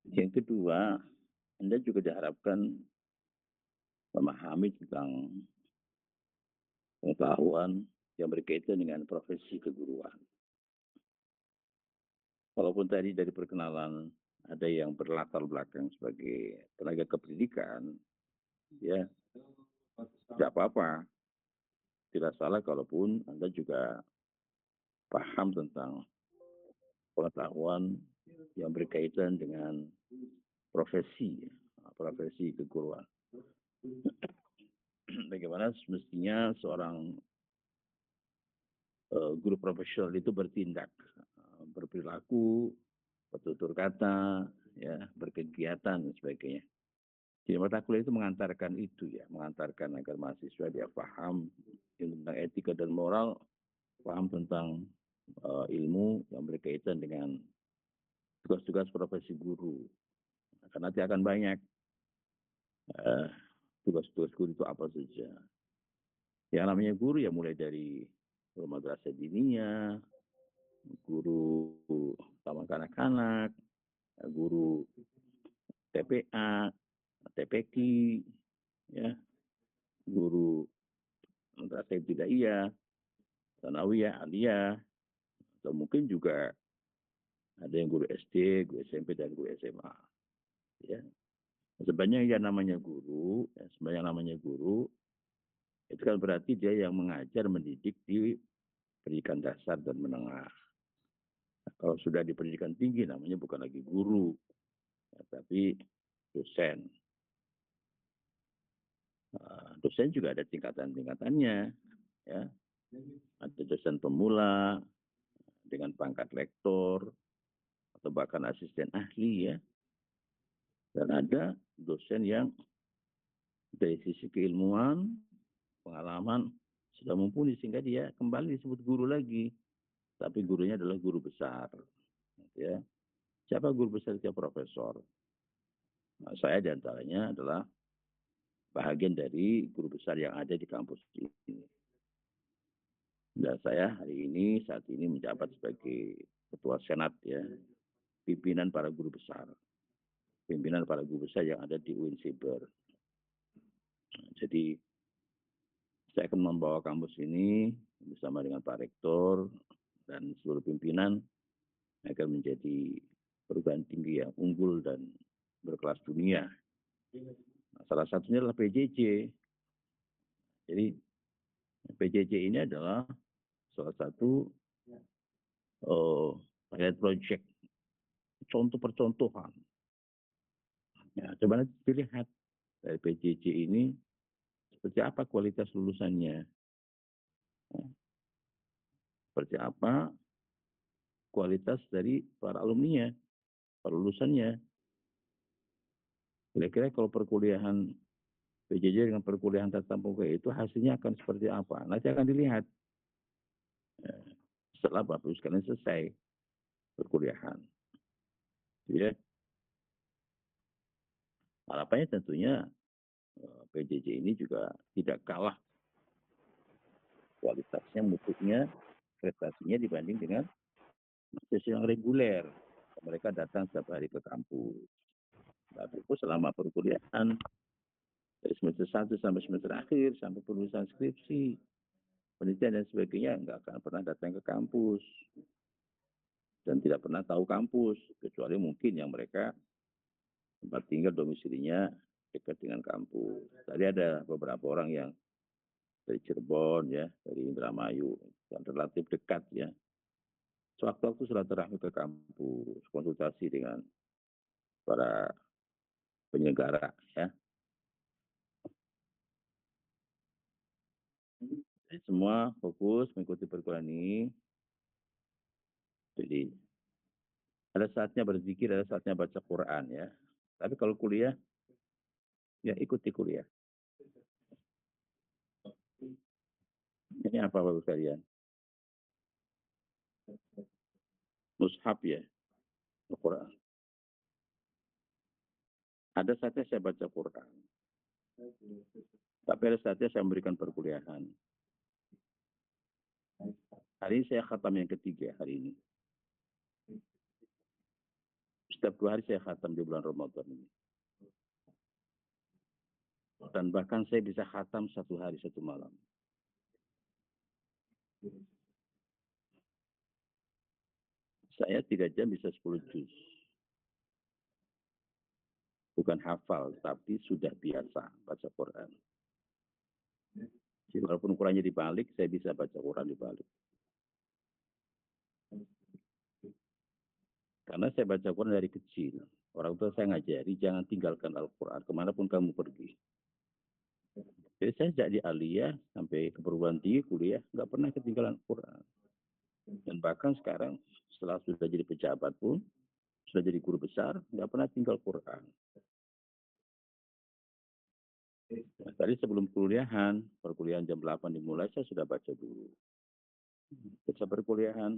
Yang kedua, Anda juga diharapkan memahami tentang pengetahuan yang berkaitan dengan profesi keguruan. Walaupun tadi dari perkenalan ada yang berlatar belakang sebagai tenaga kependidikan, ya tidak apa-apa. Tidak salah kalaupun Anda juga paham tentang pengetahuan yang berkaitan dengan profesi keguruan. Bagaimana semestinya seorang guru profesional itu bertindak, berperilaku, bertutur kata, ya, berkegiatan dan sebagainya. Jadi mata kuliah itu mengantarkan itu ya, mengantarkan agar mahasiswa dia paham tentang etika dan moral, paham tentang ilmu yang berkaitan dengan tugas-tugas profesi guru. Karena nanti akan banyak tugas-tugas guru itu apa saja. Yang namanya guru ya mulai dari guru madrasah diniyah, guru taman kanak-kanak, guru TPA, TPQ, ya, guru madrasah ibtidaiyah, tsanawiyah, aliyah, atau mungkin juga ada yang guru SD, guru SMP, dan guru SMA. Ya. Sebenarnya yang namanya guru, itu kan berarti dia yang mengajar, mendidik di pendidikan dasar dan menengah. Nah, kalau sudah di pendidikan tinggi namanya bukan lagi guru, ya, tapi dosen. Dosen juga ada tingkatan-tingkatannya, ya. Ada dosen pemula dengan pangkat lektor atau bahkan asisten ahli ya. Dan ada dosen yang dari sisi keilmuan, pengalaman sudah mumpuni sehingga dia kembali disebut guru lagi. Tapi gurunya adalah guru besar. Ya. Siapa guru besar? Dia profesor. Nah, saya diantaranya adalah bahagian dari guru besar yang ada di kampus ini. Dan saya saat ini menjabat sebagai Ketua Senat ya, pimpinan para guru besar yang ada di UIN Siber. Jadi saya akan membawa kampus ini bersama dengan Pak Rektor dan seluruh pimpinan agar menjadi perguruan tinggi yang unggul dan berkelas dunia. Nah, salah satunya adalah PJJ. Jadi PJJ ini adalah salah satu pilot project, contoh percontohan. Ya, coba nanti dilihat dari PJJ ini seperti apa kualitas lulusannya, seperti apa kualitas dari para alumninya, para lulusannya. Kira-kira kalau perkuliahan PJJ dengan perkuliahan tatap muka itu hasilnya akan seperti apa? Nanti akan dilihat setelah Bapak Ibu sekalian selesai perkuliahan. Ya. Harapannya tentunya PJJ ini juga tidak kalah kualitasnya, mutunya, prestasinya dibanding dengan mahasiswa yang reguler. Mereka datang setiap hari ke kampus. Bapak Ibu selama perkuliahan dari semester 1 sampai semester akhir, sampai penulisan skripsi, penelitian dan sebagainya, nggak akan pernah datang ke kampus. Dan tidak pernah tahu kampus, kecuali mungkin yang mereka tempat tinggal domisilinya dekat dengan kampus. Tadi ada beberapa orang yang dari Cirebon, ya, dari Indramayu, yang relatif dekat, ya. Sewaktu-waktu silaturahmi ke kampus, konsultasi dengan para penyelenggara, ya. Jadi semua fokus mengikuti perkuliahan ini. Jadi ada saatnya berzikir, ada saatnya baca Quran, ya. Tapi kalau kuliah, ya ikuti kuliah. Ini apa Bapak sekalian? Mushaf ya, Al-Quran. Ada saatnya saya baca Quran. Tapi ada saatnya saya memberikan perkuliahan. Hari ini saya khatam yang ketiga hari ini. Setiap 2 hari saya khatam di bulan Ramadan ini. Dan bahkan saya bisa khatam 1 hari 1 malam. Saya 3 jam bisa 10 juz. Bukan hafal, tapi sudah biasa baca Quran. Jadi walaupun Qurannya dibalik, saya bisa baca Quran dibalik. Karena saya baca Quran dari kecil. Orang tua saya ngajari, jangan tinggalkan Al-Quran kemanapun kamu pergi. Jadi saya sejak di Aliyah sampai ke perguruan tinggi kuliah, nggak pernah ketinggalan Quran. Dan bahkan sekarang, setelah sudah jadi pejabat pun, sudah jadi guru besar, nggak pernah tinggal Quran. Nah, tadi sebelum perkuliahan jam 8 dimulai, saya sudah baca dulu. Setelah perkuliahan,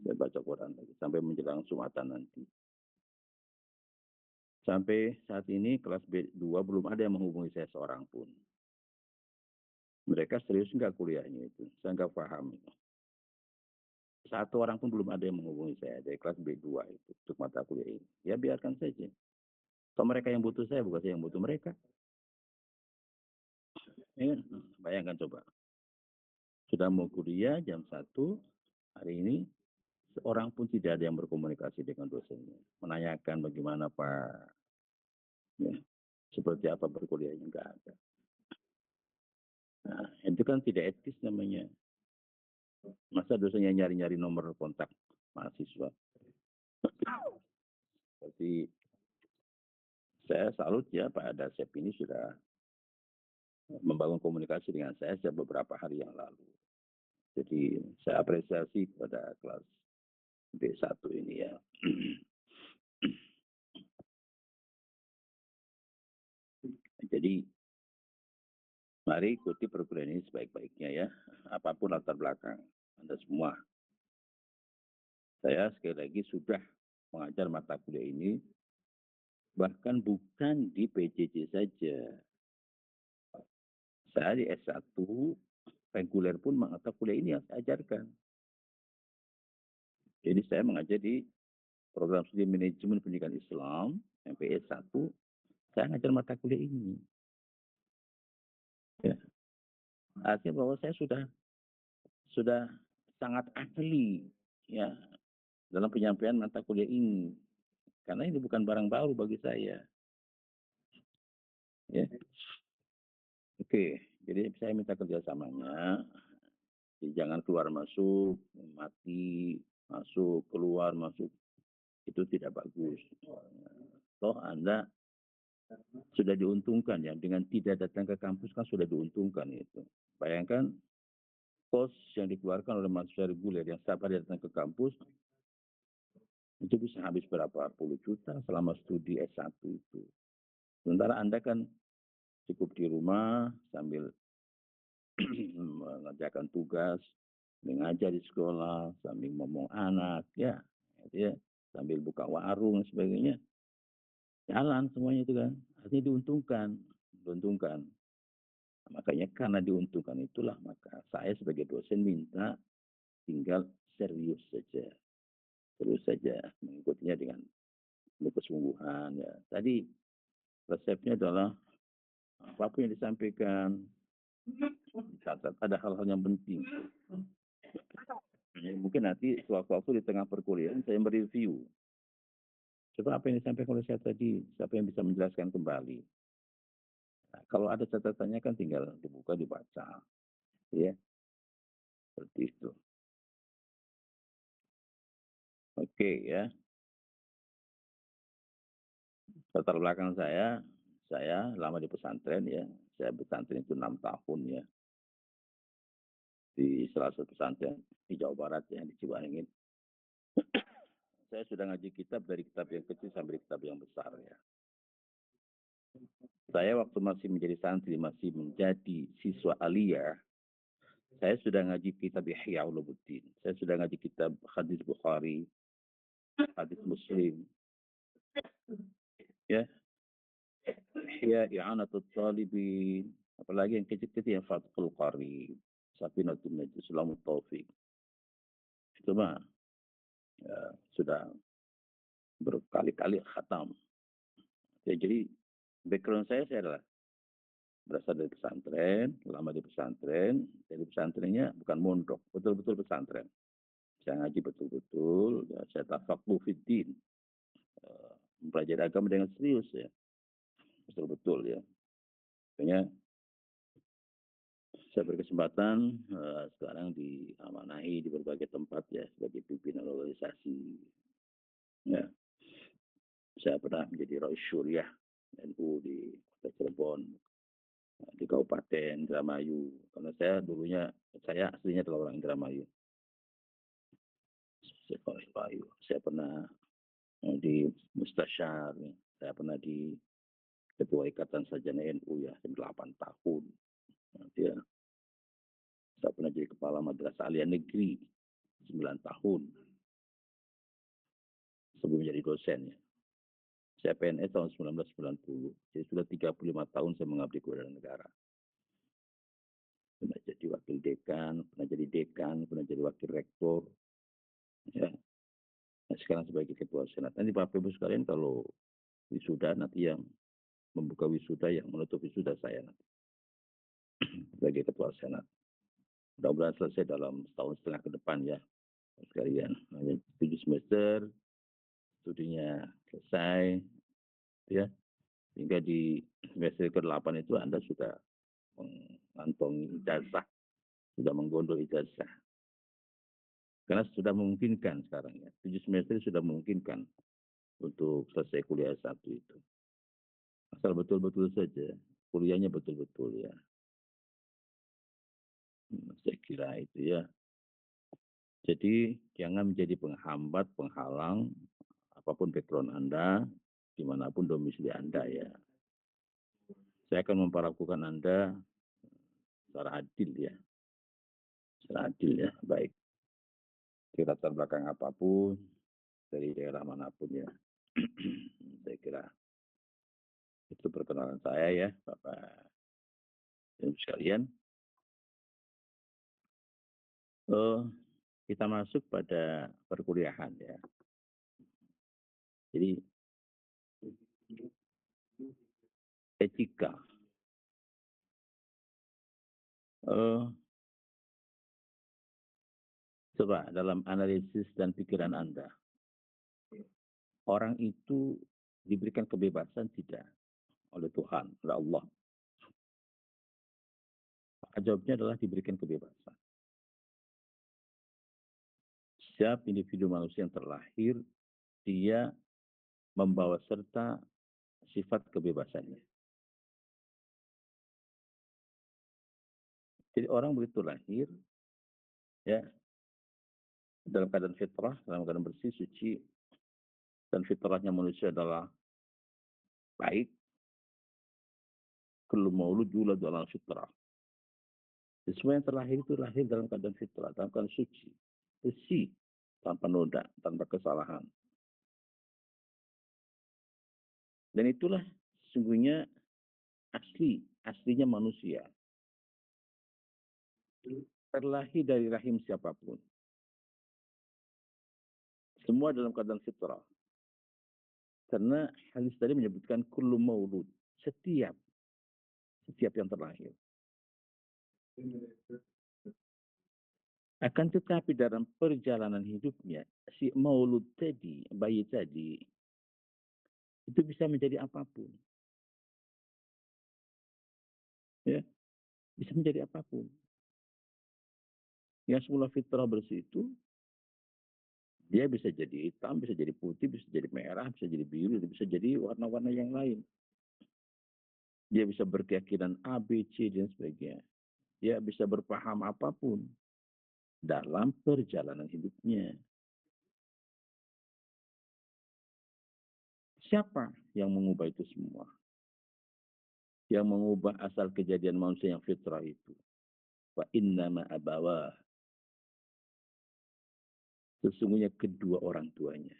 saya baca Quran lagi, sampai menjelang Jumatan nanti. Sampai saat ini kelas B2 belum ada yang menghubungi saya seorang pun. Mereka serius nggak kuliahnya itu? Saya nggak paham. 1 orang pun belum ada yang menghubungi saya dari kelas B2 itu untuk mata kuliah ini. Ya biarkan saja. Kalau mereka yang butuh saya, bukan saya yang butuh mereka. Ya, bayangkan coba. Sudah mau kuliah jam 1, hari ini seorang pun tidak ada yang berkomunikasi dengan dosennya. Menanyakan bagaimana Pak, ya, seperti apa berkuliahnya, nggak ada. Nah, itu kan tidak etis namanya. Masa dosennya nyari-nyari nomor kontak mahasiswa. Seperti saya salut ya Pak Dasep ini sudah membangun komunikasi dengan saya sejak beberapa hari yang lalu. Jadi saya apresiasi kepada kelas B1 ini ya. Jadi mari ikuti perkuliahan ini sebaik-baiknya ya. Apapun latar belakang Anda semua. Saya sekali lagi sudah mengajar mata kuliah ini bahkan bukan di PJJ saja. Saya di S1 reguler pun mata kuliah ini yang saya ajarkan. Jadi saya mengajar di program studi manajemen pendidikan Islam, MPS 1, saya ngajar mata kuliah ini. Ya. Artinya bahwa saya sudah sangat ahli ya dalam penyampaian mata kuliah ini. Karena ini bukan barang baru bagi saya. Ya. Oke, jadi saya minta kerjasamanya. Jadi jangan keluar masuk, mati, masuk, keluar, masuk. Itu tidak bagus. Toh Anda sudah diuntungkan ya. Dengan tidak datang ke kampus kan sudah diuntungkan itu. Bayangkan kos yang dikeluarkan oleh mahasiswa reguler yang setiap hari datang ke kampus, itu bisa habis berapa puluh juta selama studi S1 itu. Sementara Anda kan cukup di rumah sambil mengerjakan tugas, mengajar di sekolah, sambil ngomong anak, ya, sambil buka warung dan sebagainya. Jalan semuanya itu kan. Artinya diuntungkan. Makanya karena diuntungkan itulah, maka saya sebagai dosen minta tinggal serius saja mengikutinya dengan penuh kesungguhan. Ya. Tadi resepnya adalah apapun yang disampaikan, catat ada hal-hal yang penting. Ya, mungkin nanti suatu-waktu di tengah perkuliahan saya mereview. Coba apa yang disampaikan oleh saya tadi, siapa yang bisa menjelaskan kembali. Nah, kalau ada catatannya kan tinggal dibuka, dibaca. Ya, seperti itu. Oke ya. Latar belakang saya lama di pesantren ya. Saya pesantren itu 6 tahun ya. Di salah satu pesantren di Jawa Barat ya, di Cibarengin. Saya sudah ngaji kitab dari kitab yang kecil sampai kitab yang besar ya. Saya waktu masih menjadi santri, masih menjadi siswa aliyah, saya sudah ngaji kitab Ihya Ulumuddin. Saya sudah ngaji kitab hadis Bukhari, hadis Muslim. Ya. Ihya I'anatul Talibin, apalagi yang kecil-kecil yang Fathul Qarib, Safinatul Najis, Sulamut Taufik. Itu mah ya, sudah berkali-kali khatam. Ya, jadi background saya adalah berasal dari pesantren, lama di pesantren. Dari pesantrennya bukan mondok, betul-betul pesantren. Saya ngaji betul-betul, ya, saya tafaqquh fiddin, mempelajari agama dengan serius ya, betul-betul ya. Makanya saya berkesempatan sekarang diamanahi di berbagai tempat ya sebagai pimpinan organisasi. Ya. Saya pernah menjadi Rais Syuriah NU di Kota Cirebon, di Kabupaten Indramayu. Karena saya aslinya adalah orang Indramayu. Saya pernah di Mustasyar, saya pernah di Ketua Ikatan Sarjana NU ya 8 tahun. Ya. Saya pernah jadi Kepala Madrasah Aliyah Negeri 9 tahun. Sebelum menjadi dosen ya. Saya PNS tahun 1990. Jadi sudah 35 tahun saya mengabdi kepada negara. Pernah jadi wakil dekan, pernah jadi dekan, pernah jadi wakil rektor. Ya. Nah, sekarang sebagai ketua senat. Nanti Bapak Ibu sekalian kalau wisuda nanti yang membuka wisuda, yang menutup wisuda saya nanti. Sebagai ketua senat. Mudah-mudahan selesai dalam setahun setengah ke depan ya. Sekalian. 7 semester, studinya selesai. Ya. Sehingga di semester ke-8 itu Anda sudah mengantongi ijazah, sudah menggondol ijazah. Karena sudah memungkinkan sekarang ya. 7 semester sudah memungkinkan untuk selesai kuliah S1 itu. Asal betul-betul saja, kuliahnya betul-betul ya. Saya kira itu ya. Jadi jangan menjadi penghambat, penghalang, apapun background Anda, dimanapun domisili Anda ya. Saya akan memperlakukan Anda secara adil ya. Secara adil ya, baik. Di latar belakang apapun, dari daerah manapun ya. Saya kira itu perkenalan saya ya, Bapak sekalian, kita masuk pada perkuliahan ya. Jadi etika. Coba dalam analisis dan pikiran Anda, orang itu diberikan kebebasan tidak oleh Tuhan, oleh Allah? Jawabnya adalah diberikan kebebasan. Setiap individu manusia yang terlahir, dia membawa serta sifat kebebasannya. Jadi orang begitu lahir, ya, dalam keadaan fitrah, dalam keadaan bersih, suci, dan fitrahnya manusia adalah baik. Kullu maulud yuladu ala fitrah. Semua yang terlahir itu lahir dalam keadaan fitrah, dalam keadaan suci, bersih, tanpa noda, tanpa kesalahan. Dan itulah sesungguhnya aslinya manusia. Terlahir dari rahim siapapun. Semua dalam keadaan fitrah. Karena hadis tadi menyebutkan kullu maulud, setiap yang terlahir. Akan tetapi dalam perjalanan hidupnya, si maulud tadi, bayi tadi, itu bisa menjadi apapun. Ya, bisa menjadi apapun. Yang semula fitrah bersih itu, dia bisa jadi hitam, bisa jadi putih, bisa jadi merah, bisa jadi biru, bisa jadi warna-warna yang lain. Dia bisa berkeyakinan A, B, C, dan sebagainya. Dia bisa berpaham apapun dalam perjalanan hidupnya. Siapa yang mengubah itu semua? Yang mengubah asal kejadian manusia yang fitrah itu. Wa innama abawah. Sesungguhnya kedua orang tuanya.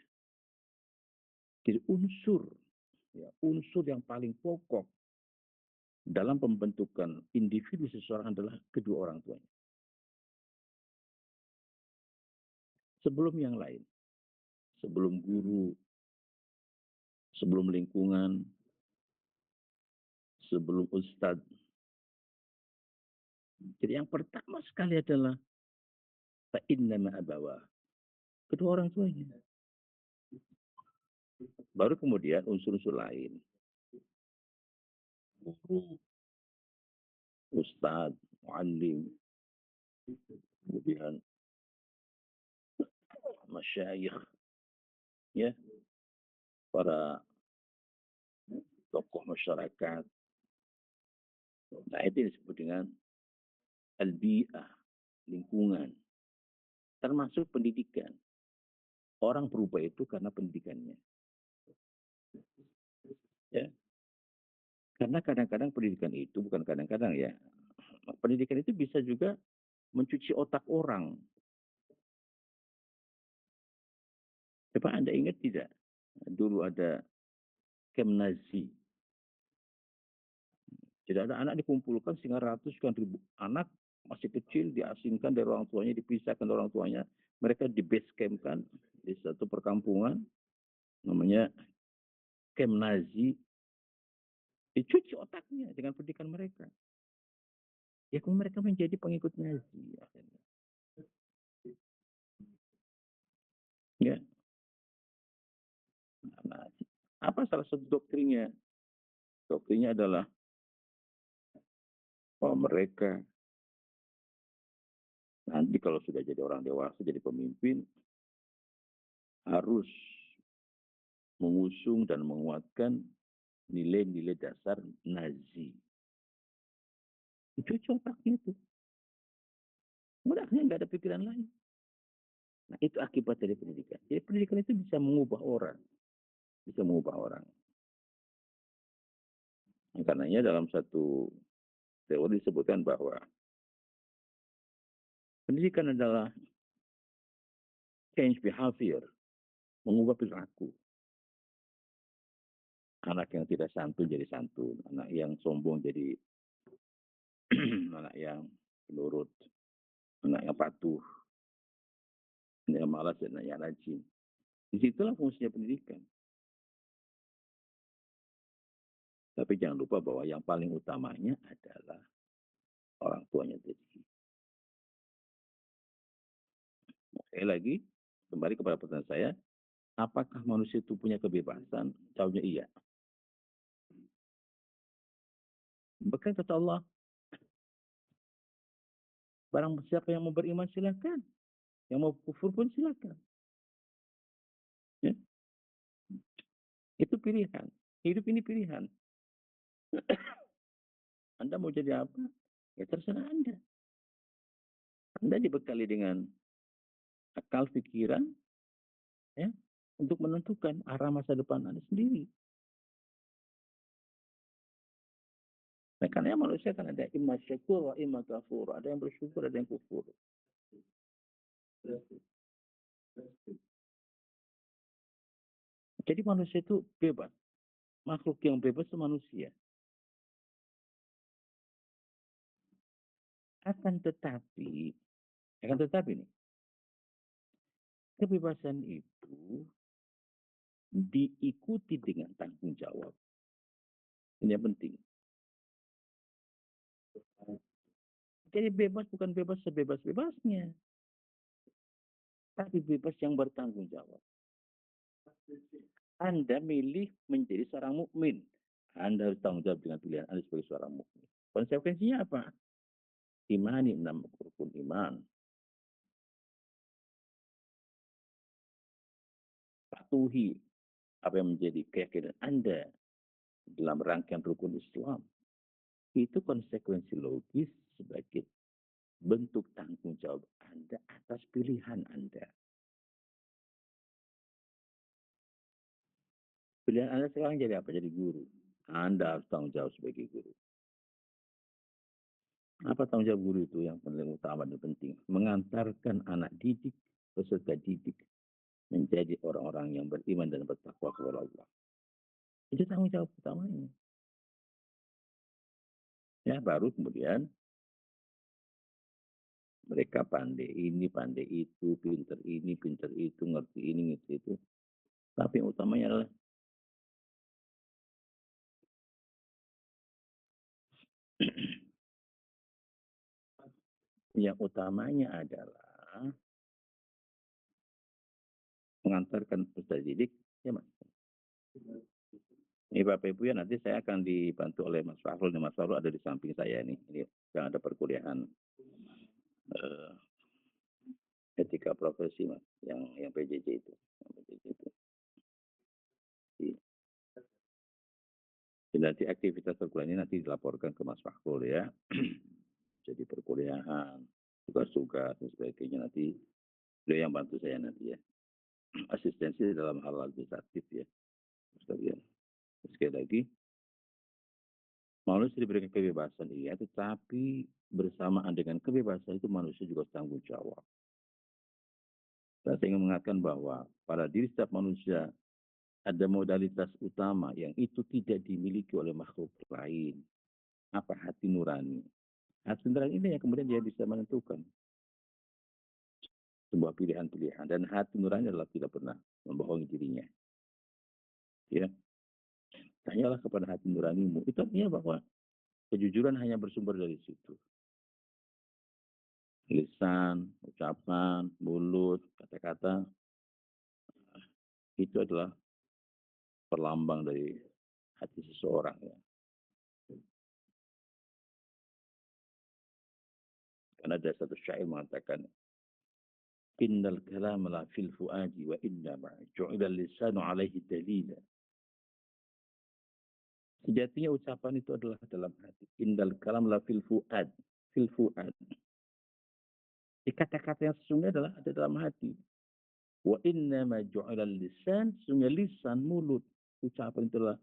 Jadi unsur yang paling pokok dalam pembentukan individu seseorang adalah kedua orang tuanya. Sebelum yang lain, sebelum guru, sebelum lingkungan, sebelum ustadz. Jadi yang pertama sekali adalah fa'innama abawah. Kedua orang tuanya. Baru kemudian unsur-unsur lain. Guru, ustadz, muallim, kemudian masyayikh, ya, para tokoh masyarakat. Nah, itu disebut dengan al-bi'ah, lingkungan. Termasuk pendidikan. Orang berubah itu karena pendidikannya. Ya. Karena kadang-kadang pendidikan itu, bukan kadang-kadang ya, pendidikan itu bisa juga mencuci otak orang. Coba Anda ingat tidak? Dulu ada Kemnazi. Jadi ada anak dikumpulkan sehingga ratusan ribu anak masih kecil diasingkan dari orang tuanya, dipisahkan dari orang tuanya. Mereka di base camp kan di satu perkampungan namanya Kemnazi. Dicuci otaknya dengan pendidikan mereka. Ya kalau mereka menjadi pengikut Nazi. Ya. Nah, apa salah satu doktrinnya? Doktrinnya adalah mereka nanti kalau sudah jadi orang dewasa, jadi pemimpin, harus mengusung dan menguatkan nilai-nilai dasar Nazi. Itu otaknya itu. Mudahnya nggak ada pikiran lain. Nah, itu akibat dari pendidikan. Jadi pendidikan itu bisa mengubah orang. Bisa mengubah orang. Karenanya dalam satu teori disebutkan bahwa pendidikan adalah change behavior, mengubah perilaku. Anak yang tidak santun jadi santun, anak yang sombong jadi anak yang penurut, anak yang patuh, anak yang malas, dan anak yang rajin. Disitulah fungsinya pendidikan. Tapi jangan lupa bahwa yang paling utamanya adalah orang tuanya tadi. Sekali lagi, kembali kepada pertanyaan saya, apakah manusia itu punya kebebasan? Jawabnya iya. Bahkan kata Allah, barang siapa yang mau beriman silakan, yang mau kufur pun silakan. Ya. Itu pilihan. Hidup ini pilihan. Anda mau jadi apa? Ya terserah Anda. Anda dibekali dengan akal pikiran, ya, untuk menentukan arah masa depan Anda sendiri. Nah, karena manusia kan ada imma syakur wa imma kafur. Ada yang bersyukur, ada yang kufur. Jadi manusia itu bebas. Makhluk yang bebas itu manusia. Akan tetapi nih, kebebasan itu diikuti dengan tanggung jawab. Ini yang penting. Jadi bebas bukan bebas sebebas-bebasnya, tapi bebas yang bertanggung jawab. Anda milih menjadi seorang mukmin, Anda harus tanggung jawab dengan pilihan Anda sebagai seorang mukmin. Konsekuensinya apa? Imani 6 rukun iman. Patuhi apa yang menjadi keyakinan Anda dalam rangkaian rukun Islam. Itu konsekuensi logis sebagai bentuk tanggung jawab Anda atas pilihan Anda. Pilihan Anda sekarang jadi apa? Jadi guru. Anda harus tanggung jawab sebagai guru. Apa tanggung jawab guru itu yang paling utama dan penting? Mengantarkan anak didik, peserta didik, menjadi orang-orang yang beriman dan bertakwa kepada Allah. Itu tanggung jawab utamanya. Ya, baru kemudian mereka pandai ini, pandai itu, pinter ini, pinter itu, ngerti ini, ngerti itu. Tapi yang utamanya adalah mengantarkan peserta didik, ya Mas. Ini Bapak Ibu ya, nanti saya akan dibantu oleh Mas Fahrul. Mas Fahrul ada di samping saya ini yang ada perkuliahan etika profesi Mas, yang PJJ itu. Jadi nanti aktivitas perkuliahan ini nanti dilaporkan ke Mas Fahrul ya. Jadi perkuliahan, tugas-tugas dan sebagainya nanti beliau yang bantu saya nanti ya. Asistensi dalam hal administratif ya. Sekalian. Sekali lagi, manusia diberikan kebebasan iya, tetapi bersamaan dengan kebebasan itu manusia juga tanggung jawab. Saya ingin mengatakan bahwa pada diri setiap manusia ada modalitas utama yang itu tidak dimiliki oleh makhluk lain. Apa? Hati nurani. Hati nurani ini yang kemudian dia bisa menentukan sebuah pilihan-pilihan. Dan hati nurani adalah tidak pernah membohongi dirinya. Ya. Tanyalah kepada hati nuranimu. Itu artinya bahwa kejujuran hanya bersumber dari situ. Lisan, ucapan, mulut, kata-kata, itu adalah perlambang dari hati seseorang. Ya. Karena ada satu syair mengatakan, Innal kalam la fil fuadi wa innama ju'ila lisanu alaihi dalila. Sejatinya ucapan itu adalah dalam hati. Innal kalam la fil fuad. Fil fuad. Kata-kata yang sesungguhnya adalah ada dalam hati. Wa innama ju'ila lisan, sesungguhnya lisan, mulut. Ucapan itulah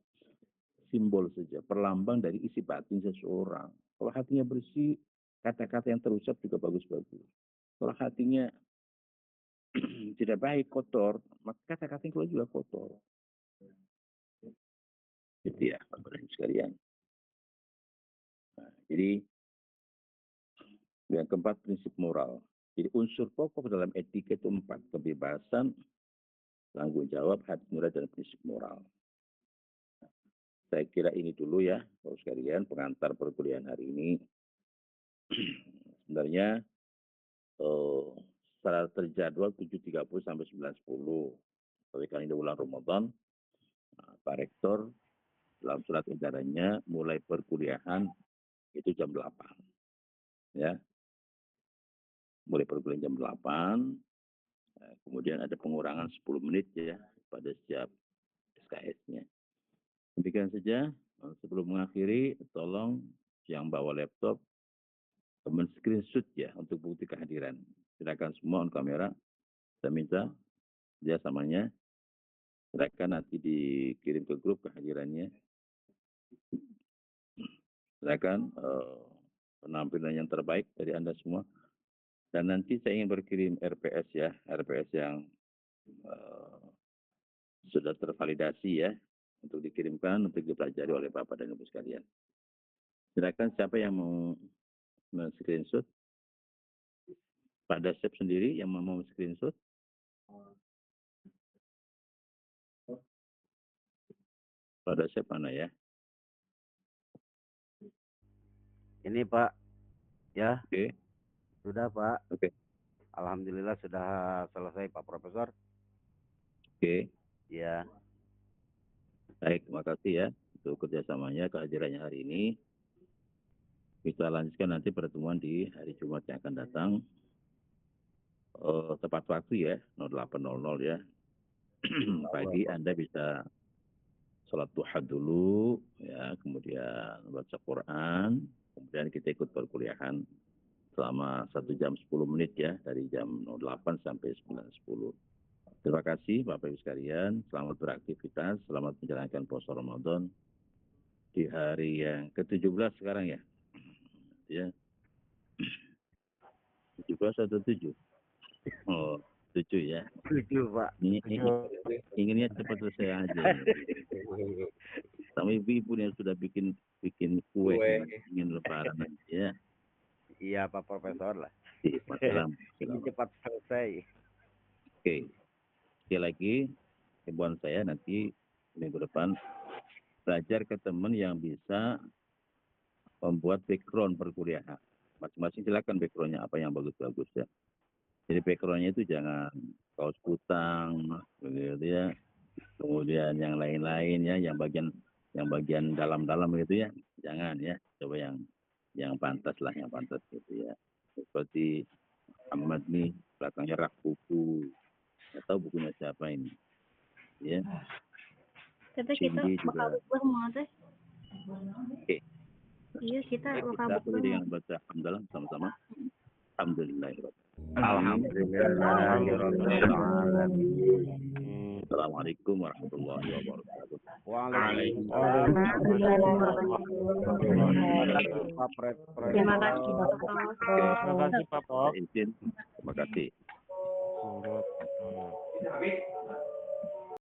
simbol saja, perlambang dari isi batin seseorang. Kalau hatinya bersih, kata-kata yang terucap juga bagus-bagus. Kalau hatinya tidak baik, kotor, maka kata-kata yang keluar juga kotor. Gitu ya, Bapak-Ibu sekalian. Nah, jadi Yang keempat, prinsip moral. Jadi unsur pokok dalam etika itu 4. Kebebasan, tanggung jawab, hati nurani, dan prinsip moral. Saya kira ini dulu ya, Bapak sekalian, pengantar perkuliahan hari ini. Sebenarnya secara terjadwal 7.30 sampai 9.10. Tapi kali ini bulan Ramadan, Pak Rektor dalam surat edarannya mulai perkuliahan itu jam 8. Ya. Mulai perkuliahan jam 8. Kemudian ada pengurangan 10 menit ya pada setiap SKS-nya. Demikian saja. Sebelum mengakhiri, tolong yang bawa laptop men-screenshot ya untuk bukti kehadiran. Silakan semua on kamera. Saya minta dia samanya. Silakan nanti dikirim ke grup kehadirannya. Silakan penampilan yang terbaik dari Anda semua. Dan nanti saya ingin berkirim RPS ya, RPS yang sudah tervalidasi ya, untuk dikirimkan, untuk dipelajari oleh Bapak dan Ibu sekalian. Silakan siapa yang mau men-screenshot? Pak Dasep sendiri yang mau screenshot? Pak Dasep mana ya? Ini Pak, ya. Oke. Sudah Pak. Oke. Alhamdulillah sudah selesai Pak Profesor. Oke. Ya. Baik, terima kasih ya untuk kerjasamanya, kehadirannya hari ini. Kita lanjutkan nanti pertemuan di hari Jumat yang akan datang. Tepat waktu ya, 08.00 ya. Pagi Anda bisa sholat duha dulu, ya, kemudian baca Quran, kemudian kita ikut perkuliahan selama 1 jam 10 menit ya, dari jam 08 sampai 9.10. Terima kasih Bapak Ibu sekalian, selamat beraktivitas, selamat menjalankan puasa Ramadan di hari yang ke-17 sekarang ya. Ya. 17 atau 7? Oh, 7 ya. 7 Pak. Inginnya cepat selesai aja. Sama ibu-ibu yang sudah bikin kue. Ingin lebaran aja ya. Iya Pak Profesor lah. Ini cepat selesai. Oke. Sekali lagi, himbauan saya nanti minggu depan belajar ke teman yang bisa membuat background perkuliahan. Masing-masing silakan backgroundnya apa yang bagus-bagus ya. Jadi backgroundnya itu jangan kaos kutang, begitu ya. Kemudian yang lain-lain ya, yang bagian dalam-dalam gitu ya, jangan ya. Coba yang pantas lah, yang pantas gitu ya. Seperti Ahmad nih, belakangnya rak buku. Nggak tahu bukunya siapa ini. Ya. Tapi kita juga. mau teh. Oke. Iya, kita Kita dengan baca hamdalah sama-sama. Alhamdulillah. Assalamualaikum warahmatullahi wabarakatuh. Waalaikumsalam. Terima kasih Pak Prof. Terima kasih Pak Prof. Terima kasih.